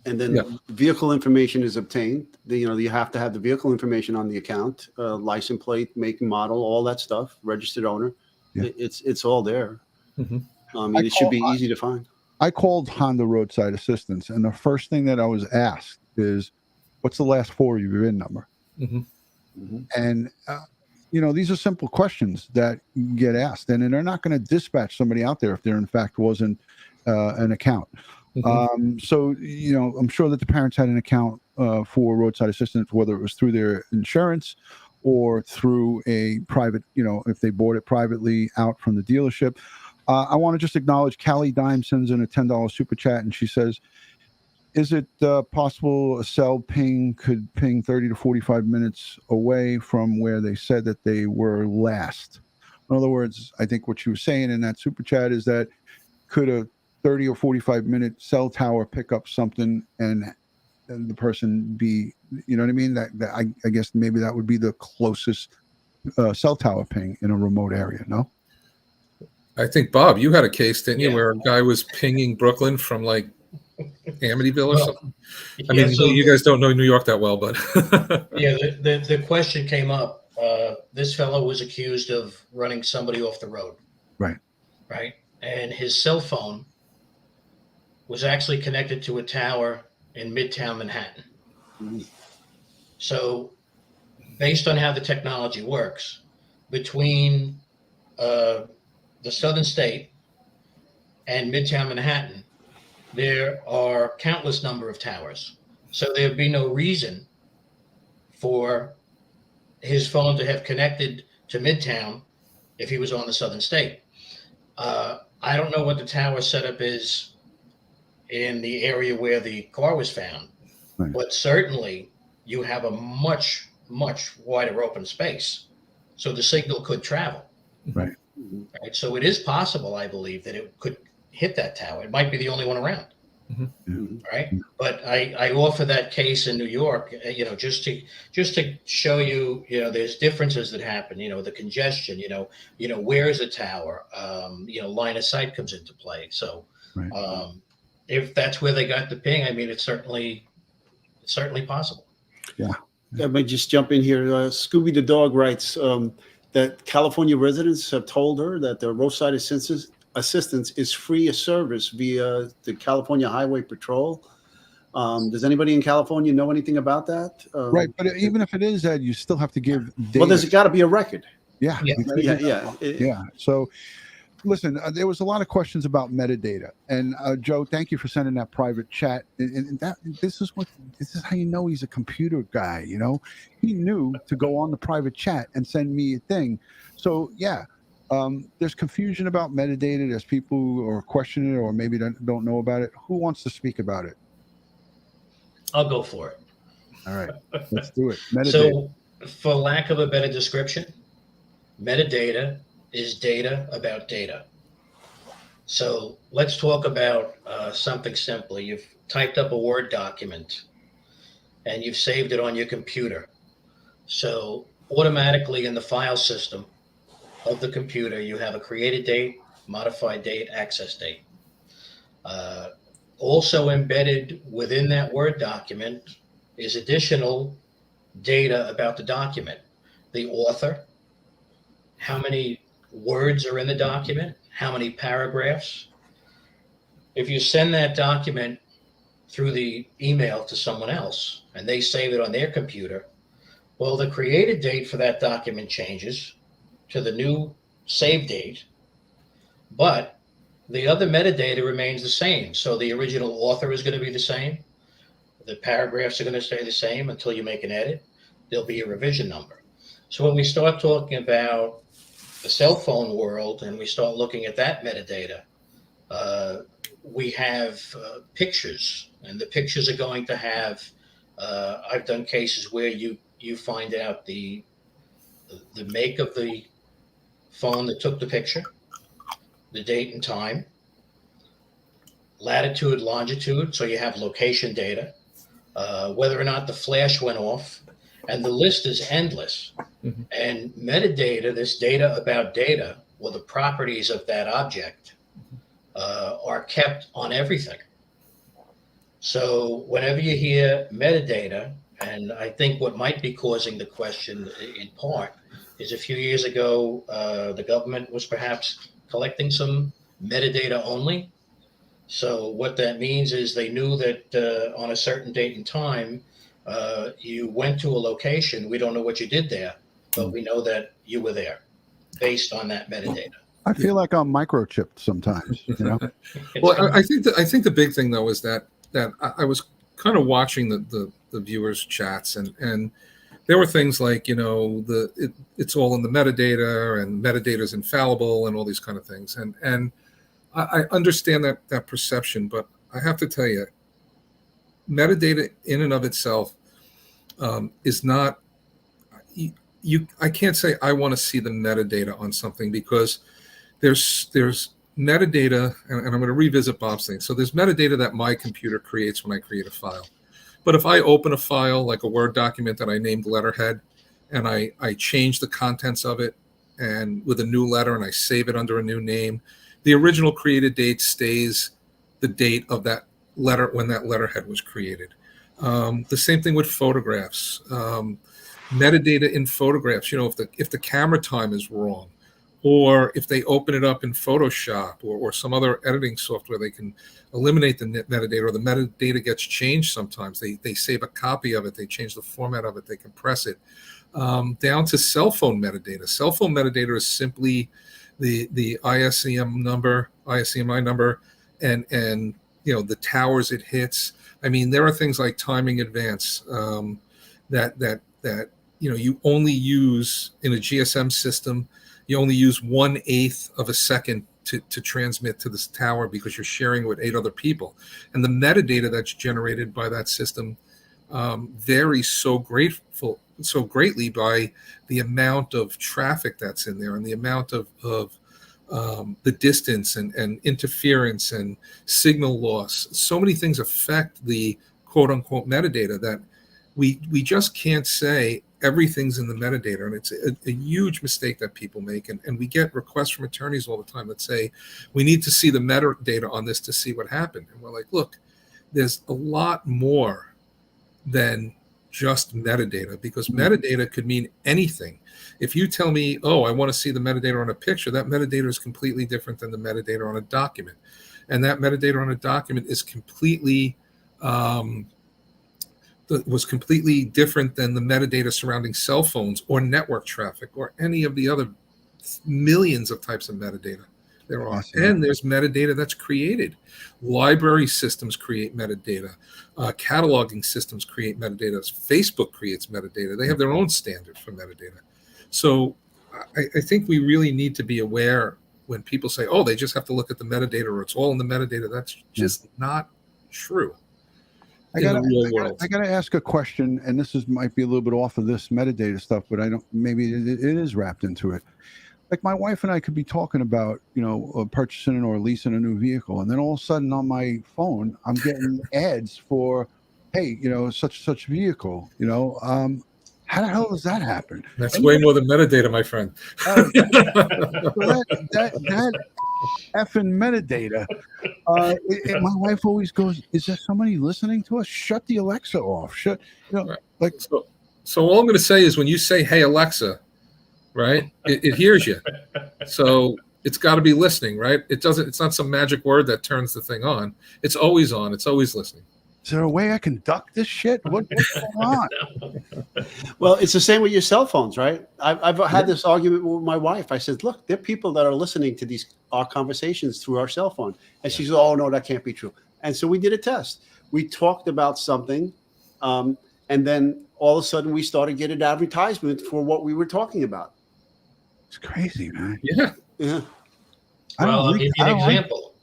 And then vehicle information is obtained. You have to have the vehicle information on the account, license plate, make and model, all that stuff, registered owner. Yeah. It's all there. Mm-hmm. It should be easy to find. I called Honda Roadside Assistance, and the first thing that I was asked is, what's the last four of your VIN number? Mm-hmm. Mm-hmm. And, these are simple questions that get asked, and they're not going to dispatch somebody out there if there, in fact, wasn't an account. Mm-hmm. So, I'm sure that the parents had an account for Roadside Assistance, whether it was through their insurance or through a private, if they bought it privately out from the dealership. I want to just acknowledge Callie Dime sends in a $10 super chat, and she says, is it possible a cell ping could ping 30 to 45 minutes away from where they said that they were last? In other words, I think what she was saying in that super chat is that could a 30 or 45 minute cell tower pick up something and the person be, you know what I mean? That I guess maybe that would be the closest cell tower ping in a remote area, no? I think, Bob, you had a case, didn't you, where a guy was pinging Brooklyn from like Amityville or something? I mean, so you guys don't know New York that well, but the question came up. This fellow was accused of running somebody off the road. Right. And his cell phone was actually connected to a tower in Midtown Manhattan. Mm-hmm. So based on how the technology works, between the Southern State and Midtown Manhattan, there are countless number of towers. So there'd be no reason for his phone to have connected to Midtown if he was on the Southern State. I don't know what the tower setup is in the area where the car was found, but certainly you have a much, much wider open space so the signal could travel. Right. Right. So it is possible, I believe, that it could hit that tower. It might be the only one around. Right. But I offer that case in New York, just to show you, there's differences that happen, the congestion, where is a tower? Line of sight comes into play. So Right. If that's where they got the ping, I mean, it's certainly possible. Yeah. Let me just jump in here. Scooby the dog writes that California residents have told her that the roadside assistance is free of service via the California Highway Patrol. Does anybody in California know anything about that? Right, but even if it is, Ed, you still have to give data. Well, there's got to be a record. Yeah. Yeah. So, listen, there was a lot of questions about metadata, and Joe, thank you for sending that private chat. And this is how you know he's a computer guy. He knew to go on the private chat and send me a thing. So yeah, there's confusion about metadata. There's people who are questioning it or maybe don't know about it. Who wants to speak about it? I'll go for it. All right, let's do it. Metadata. So, for lack of a better description, metadata is data about data. So let's talk about something simple. You've typed up a Word document and you've saved it on your computer. So automatically in the file system of the computer, you have a created date, modified date, access date. Also embedded within that Word document is additional data about the document. The author, how many words are in the document, how many paragraphs. If you send that document through the email to someone else and they save it on their computer, well, the created date for that document changes to the new save date, but the other metadata remains the same. So the original author is going to be the same. The paragraphs are going to stay the same until you make an edit. There'll be a revision number. So when we start talking about the cell phone world and we start looking at that metadata, we have pictures, and the pictures are going to have, I've done cases where you find out the make of the phone that took the picture, the date and time, latitude, longitude, so you have location data, whether or not the flash went off, and the list is endless. And metadata, this data about data, or the properties of that object, are kept on everything. So whenever you hear metadata, and I think what might be causing the question in part is a few years ago, the government was perhaps collecting some metadata only. So what that means is they knew that on a certain date and time, you went to a location. We don't know what you did there, but we know that you were there based on that metadata. I feel like I'm microchipped sometimes. Well, I think the big thing though is that I was kind of watching the viewers' chats, and there were things like it's all in the metadata, and metadata is infallible, and all these kind of things, and I understand that perception, but I have to tell you, metadata in and of itself is not. I can't say I want to see the metadata on something, because there's metadata, and I'm going to revisit Bob's thing. So there's metadata that my computer creates when I create a file. But if I open a file like a Word document that I named letterhead, and I change the contents of it and with a new letter, and I save it under a new name, the original created date stays the date of that letter when that letterhead was created. The same thing with photographs. Metadata in photographs, if the camera time is wrong, or if they open it up in Photoshop or some other editing software, they can eliminate the metadata, or the metadata gets changed sometimes. They save a copy of it, they change the format of it, they compress it. Down to cell phone metadata. Cell phone metadata is simply the ISMI number, and the towers it hits. I mean, there are things like timing advance that you only use in a GSM system. You only use 1/8 of a second to transmit to this tower, because you're sharing with 8 other people. And the metadata that's generated by that system varies so greatly by the amount of traffic that's in there and the amount of the distance and interference and signal loss. So many things affect the quote unquote metadata that we just can't say everything's in the metadata. And it's a huge mistake that people make. And we get requests from attorneys all the time that say, we need to see the metadata on this to see what happened. And we're like, look, there's a lot more than just metadata, because metadata could mean anything. If you tell me, oh, I want to see the metadata on a picture, that metadata is completely different than the metadata on a document. And that metadata on a document is completely completely different than the metadata surrounding cell phones or network traffic or any of the other millions of types of metadata there are. And there's metadata that's created. Library systems create metadata. Cataloging systems create metadata. Facebook creates metadata. They have their own standard for metadata. So I think we really need to be aware when people say, oh, they just have to look at the metadata or it's all in the metadata. That's just not true. I gotta ask a question, and this might be a little bit off of this metadata stuff, but I don't. Maybe it is wrapped into it. Like my wife and I could be talking about, purchasing or leasing a new vehicle, and then all of a sudden on my phone, I'm getting ads for, hey, such vehicle. How the hell does that happen? That's way more than metadata, my friend. That effing metadata. My wife always goes, "Is there somebody listening to us? Shut the Alexa off." Shut. Like. So all I'm going to say is, when you say, "Hey Alexa," right? It hears you. So it's got to be listening, right? It's not some magic word that turns the thing on. It's always on. It's always listening. Is there a way I can duck this shit? What's going on? Well, it's the same with your cell phones, right? I've had this argument with my wife. I said, look, there are people that are listening to our conversations through our cell phone. And she said, oh, no, that can't be true. And so we did a test. We talked about something, and then all of a sudden we started getting advertisement for what we were talking about. It's crazy, man. Yeah. Well, I'll give you an example.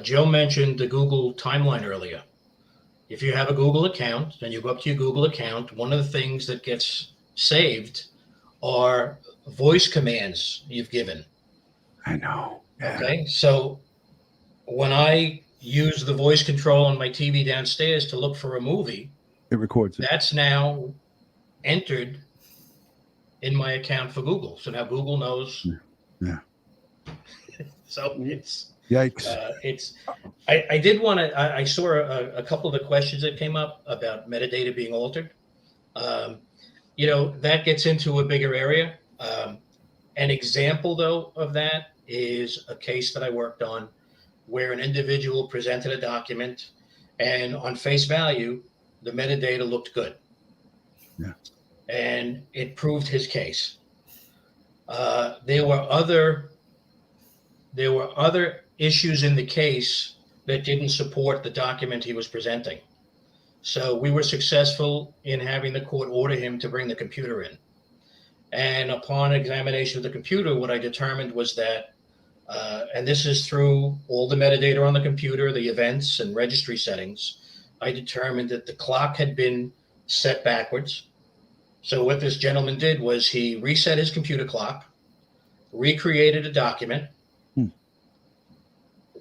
Joe mentioned the Google timeline earlier. If you have a Google account and you go up to your Google account, one of the things that gets saved are voice commands you've given. I know. Yeah. Okay. So when I use the voice control on my TV downstairs to look for a movie, it records it. That's now entered in my account for Google. So now Google knows. Yeah. So it's. Yikes. I did want to, I saw a couple of the questions that came up about metadata being altered. That gets into a bigger area. An example, though, of that is a case that I worked on where an individual presented a document and on face value, the metadata looked good. Yeah. And it proved his case. There were other issues in the case that didn't support the document he was presenting. So we were successful in having the court order him to bring the computer in. And upon examination of the computer, what I determined was that, and this is through all the metadata on the computer, the events and registry settings, I determined that the clock had been set backwards. So what this gentleman did was he reset his computer clock, recreated a document,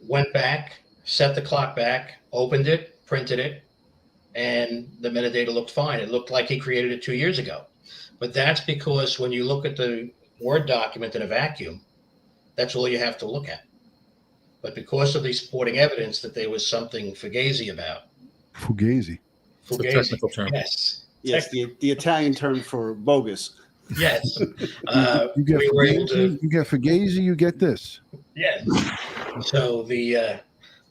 went back, set the clock back, opened it, printed it, and the metadata looked fine. It looked like he created it 2 years ago. But that's because when you look at the Word document in a vacuum, that's all you have to look at. But because of the supporting evidence that there was something fugazi about. Fugazi. It's a technical term. Yes, the Italian term for bogus. Yes. You get fugazi, you get this. Yes. So the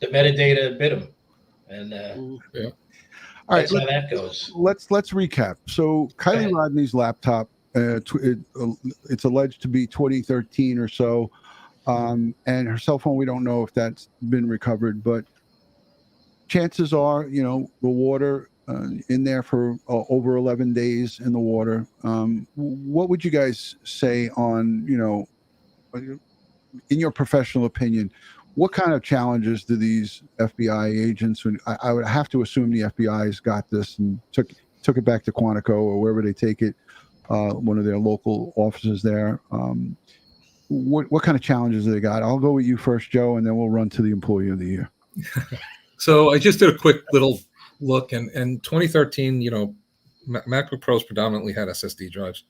metadata bit him, and all right, that's how that goes. Let's recap. So Kiely Rodni's laptop, it's alleged to be 2013 or so, and her cell phone, we don't know if that's been recovered, but chances are, the water in there for over 11 days in the water. What would you guys say on, in your professional opinion, what kind of challenges do these FBI agents? I would have to assume the FBI's got this and took it back to Quantico or wherever they take it, one of their local offices there. What kind of challenges do they got? I'll go with you first, Joe, and then we'll run to the Employee of the Year. So I just did a quick little look, and 2013, MacBook Pros predominantly had SSD drives.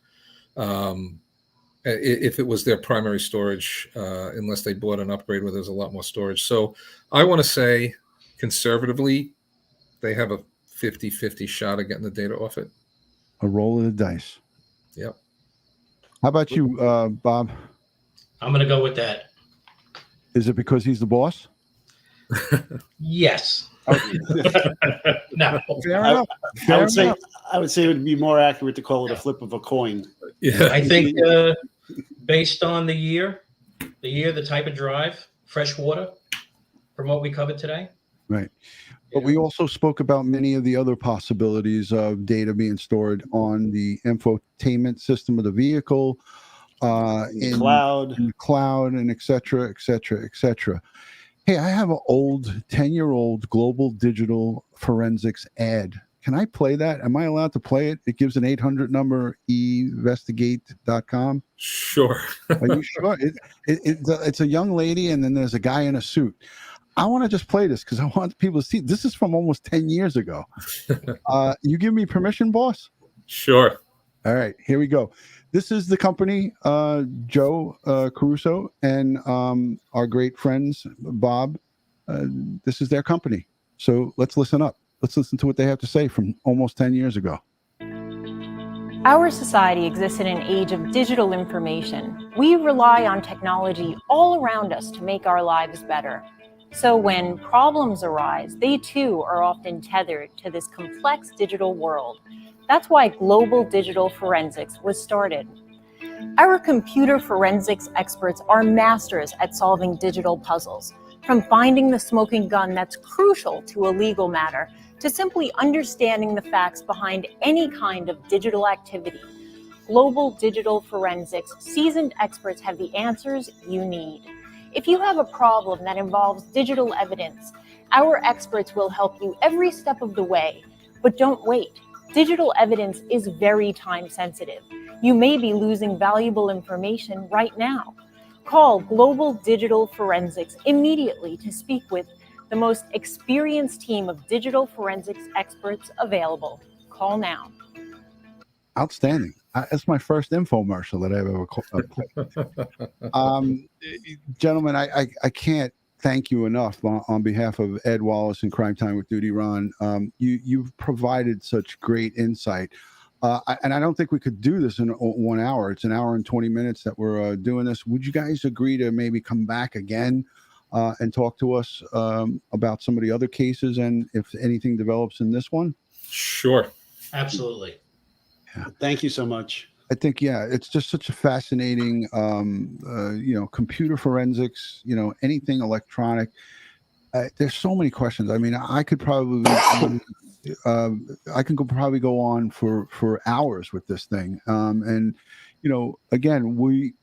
If it was their primary storage, unless they bought an upgrade where there's a lot more storage. So I want to say, conservatively, they have a 50-50 shot of getting the data off it. A roll of the dice. Yep. How about you, Bob? I'm going to go with that. Is it because he's the boss? Yes. No. Fair enough. I would say it would be more accurate to call it a flip of a coin. Yeah. I think based on the year, the type of drive, fresh water, from what we covered today. Right. But we also spoke about many of the other possibilities of data being stored on the infotainment system of the vehicle, in cloud, and et cetera, et cetera, et cetera. Hey, I have an old 10-year-old global digital forensics ad. Can I play that? Am I allowed to play it? It gives an 800 number, investigate.com. Sure. Are you sure? It's a young lady, and then there's a guy in a suit. I want to just play this because I want people to see. This is from almost 10 years ago. You give me permission, boss? Sure. All right, here we go. This is the company, Joe Caruso, and our great friends, Bob. This is their company. So let's listen up. Let's listen to what they have to say from almost 10 years ago. Our society exists in an age of digital information. We rely on technology all around us to make our lives better. So when problems arise, they too are often tethered to this complex digital world. That's why Global Digital Forensics was started. Our computer forensics experts are masters at solving digital puzzles, from finding the smoking gun that's crucial to a legal matter, to simply understanding the facts behind any kind of digital activity. Global Digital Forensics seasoned experts have the answers you need. If you have a problem that involves digital evidence, our experts will help you every step of the way. But don't wait. Digital evidence is very time sensitive. You may be losing valuable information right now. Call Global Digital Forensics immediately to speak with the most experienced team of digital forensics experts available. Call now. Outstanding. That's my first infomercial that I've ever gentlemen, I can't thank you enough on behalf of Ed Wallace and Crime Time with DutyRon. You've provided such great insight. And I don't think we could do this in 1 hour. It's an hour and 20 minutes that we're doing this. Would you guys agree to maybe come back again and talk to us about some of the other cases and if anything develops in this one? Sure. Absolutely. Yeah. Thank you so much. I think, yeah, it's just such a fascinating, computer forensics, anything electronic. There's so many questions. I mean, I could probably, probably go on for hours with this thing. And, again, we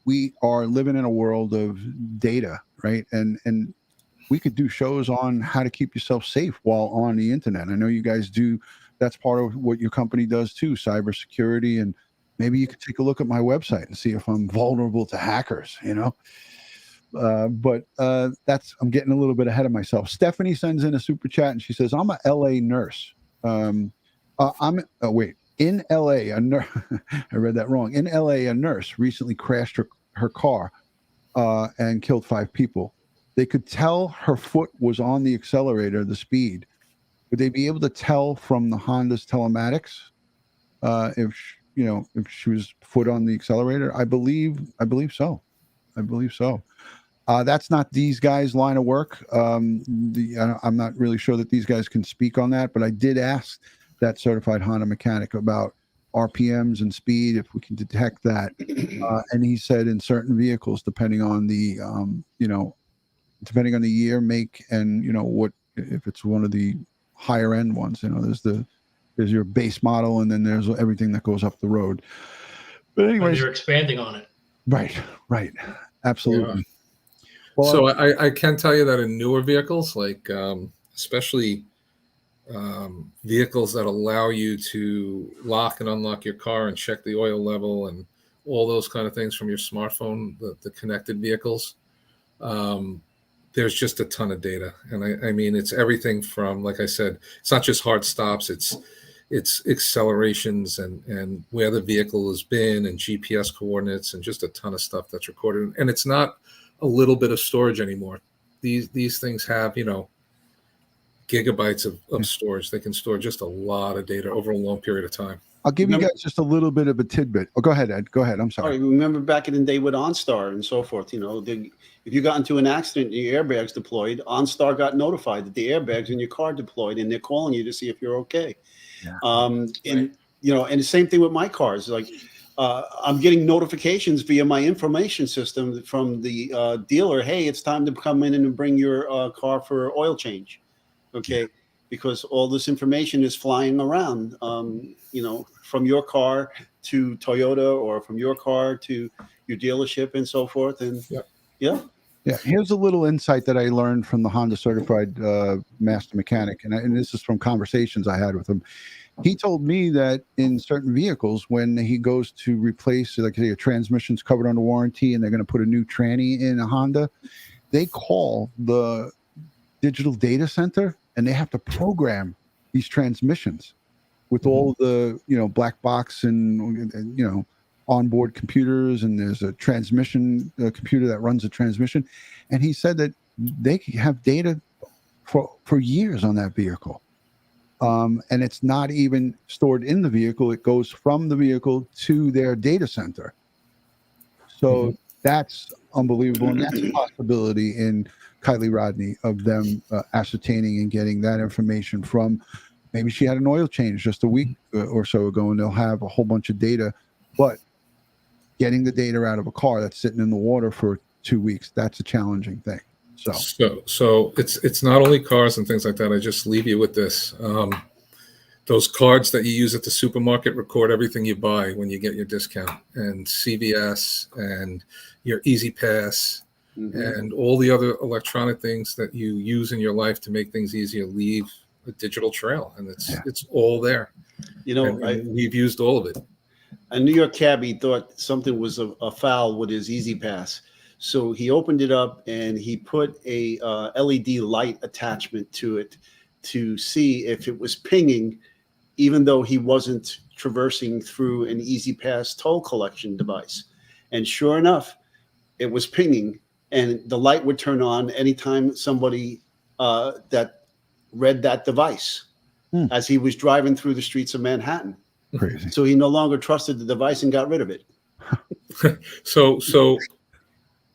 are living in a world of data, right? And we could do shows on how to keep yourself safe while on the internet. I know you guys do. That's part of what your company does too, cybersecurity. And maybe you could take a look at my website and see if I'm vulnerable to hackers, but I'm getting a little bit ahead of myself. Stephanie sends in a super chat and she says, I'm a LA nurse. In LA, a nurse, I read that wrong. In LA, a nurse recently crashed her car and killed 5 people. They could tell her foot was on the accelerator, the speed. Would they be able to tell from the Honda's telematics if she was foot on the accelerator? I believe so. That's not these guys' line of work. I'm not really sure that these guys can speak on that, but I did ask that certified Honda mechanic about RPMs and speed, if we can detect that. And he said in certain vehicles, depending on the year, make, and what, if it's one of the higher end ones, there's your base model, and then there's everything that goes up the road. But anyways, you're expanding on it. Right. Absolutely. Yeah. So I can tell you that in newer vehicles, like especially vehicles that allow you to lock and unlock your car and check the oil level and all those kind of things from your smartphone, the connected vehicles, there's just a ton of data. And I mean, it's everything from, like I said, it's not just hard stops, it's accelerations and where the vehicle has been and GPS coordinates and just a ton of stuff that's recorded. And it's not a little bit of storage anymore. These things have, gigabytes of storage. They can store just a lot of data over a long period of time. I'll give you guys just a little bit of a tidbit. Oh, go ahead, Ed. Go ahead. I'm sorry. Remember back in the day with OnStar and so forth, if you got into an accident and your airbags deployed, OnStar got notified that the airbags in your car deployed, and they're calling you to see if you're okay. Yeah. And the same thing with my cars. Like, I'm getting notifications via my information system from the dealer. Hey, it's time to come in and bring your car for oil change. Okay. Because all this information is flying around, from your car to Toyota or from your car to your dealership and so forth. And yeah. Here's a little insight that I learned from the Honda certified master mechanic. And this is from conversations I had with him. He told me that in certain vehicles, when he goes to replace, like a transmission's covered under warranty and they're going to put a new tranny in a Honda, they call the digital data center and they have to program these transmissions with all the, black box and onboard computers. And there's a transmission computer that runs the transmission. And he said that they have data for years on that vehicle. And it's not even stored in the vehicle. It goes from the vehicle to their data center. So that's unbelievable. And that's a possibility in Kiely Rodni of them ascertaining and getting that information from, maybe she had an oil change just a week or so ago, and they'll have a whole bunch of data. But getting the data out of a car that's sitting in the water for 2 weeks, that's a challenging thing. So it's not only cars and things like that. I just leave you with this. Those cards that you use at the supermarket record everything you buy when you get your discount, and CVS and your Easy Pass and all the other electronic things that you use in your life to make things easier leave a digital trail, and it's all there. We've used all of it. A New York cabbie thought something was a foul with his Easy Pass. So he opened it up and he put a LED light attachment to it to see if it was pinging, even though he wasn't traversing through an Easy Pass toll collection device. And sure enough, it was pinging, and the light would turn on anytime somebody that read that device as he was driving through the streets of Manhattan. Crazy. So he no longer trusted the device and got rid of it. So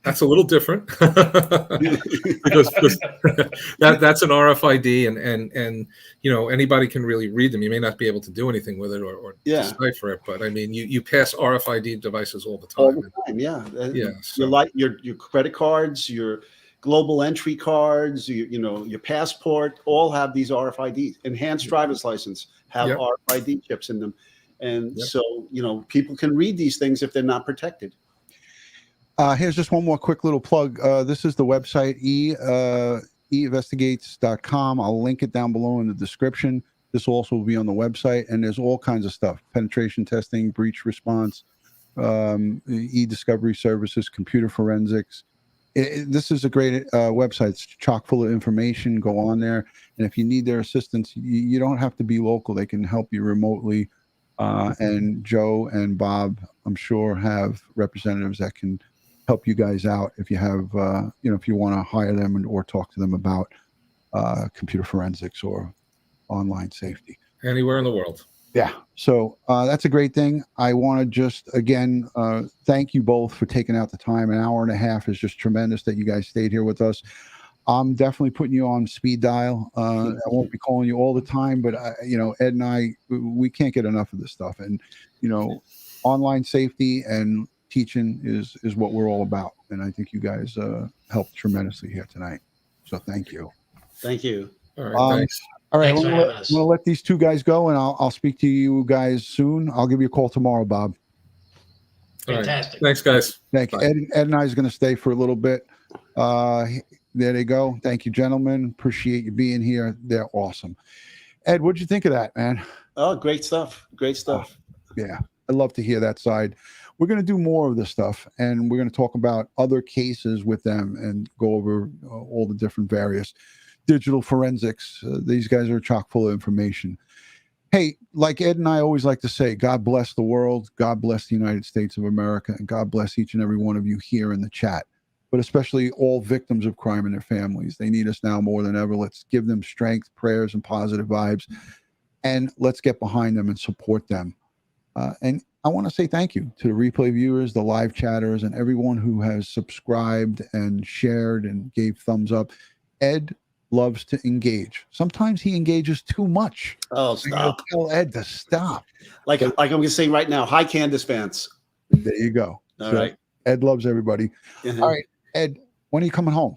that's a little different because that's an RFID and anybody can really read them. You may not be able to do anything with it or decipher it, but I mean you pass RFID devices all the time. All the time, yeah. So. Your credit cards, your global entry cards, your passport, all have these RFIDs. Enhanced driver's license have RFID chips in them, and so people can read these things if they're not protected. Here's just one more quick little plug. This is the website, einvestigates.com. I'll link it down below in the description. This will also be on the website, and there's all kinds of stuff: penetration testing, breach response, e-discovery services, computer forensics. This is a great website. It's chock full of information. Go on there, and if you need their assistance, you don't have to be local. They can help you remotely. And Joe and Bob, I'm sure, have representatives that can help you guys out if you have, if you want to hire them or talk to them about computer forensics or online safety. Anywhere in the world. Yeah. So that's a great thing. I want to just, again, thank you both for taking out the time. An hour and a half is just tremendous that you guys stayed here with us. I'm definitely putting you on speed dial. I won't be calling you all the time, but Ed and I, we can't get enough of this stuff. And, online safety and teaching is what we're all about. And I think you guys helped tremendously here tonight. So thank you. Thank you. All right. Thanks. All right. Thanks for having us. I'm going to let these two guys go, and I'll speak to you guys soon. I'll give you a call tomorrow, Bob. All right. Fantastic. Thanks, guys. Thank you. Bye. Ed and I is going to stay for a little bit. There they go. Thank you, gentlemen. Appreciate you being here. They're awesome. Ed, what'd you think of that, man? Oh, great stuff. Great stuff. Yeah, I love to hear that side. We're going to do more of this stuff, and we're going to talk about other cases with them and go over all the different various digital forensics. These guys are chock full of information. Hey, like Ed and I always like to say, God bless the world, God bless the United States of America, and God bless each and every one of you here in the chat, but especially all victims of crime and their families. They need us now more than ever. Let's give them strength, prayers, and positive vibes, and let's get behind them and support them. And I want to say thank you to the replay viewers, the live chatters, and everyone who has subscribed and shared and gave thumbs up. Ed loves to engage. Sometimes he engages too much. Oh, I gotta stop. tell Ed to stop. Like I'm going to say right now, hi, Candace fans. There you go. All right. Ed loves everybody. Uh-huh. All right, Ed, when are you coming home?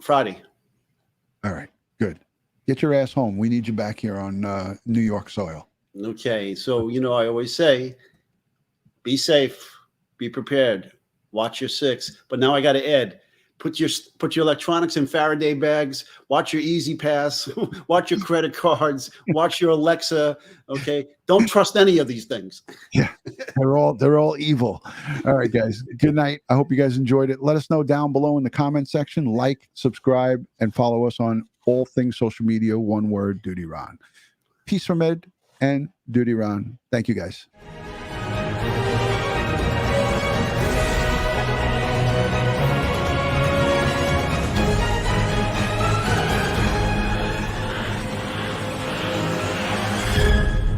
Friday. All right, good. Get your ass home. We need you back here on New York soil. Okay. So, I always say, be safe, be prepared, watch your six. But now I got to add, put your electronics in Faraday bags, watch your Easy Pass, watch your credit cards, watch your Alexa. Okay. Don't trust any of these things. Yeah, they're all evil. All right, guys. Good night. I hope you guys enjoyed it. Let us know down below in the comment section. Like, subscribe, and follow us on all things social media. One word, DutyRon. Peace from Ed and DutyRon. Thank you, guys.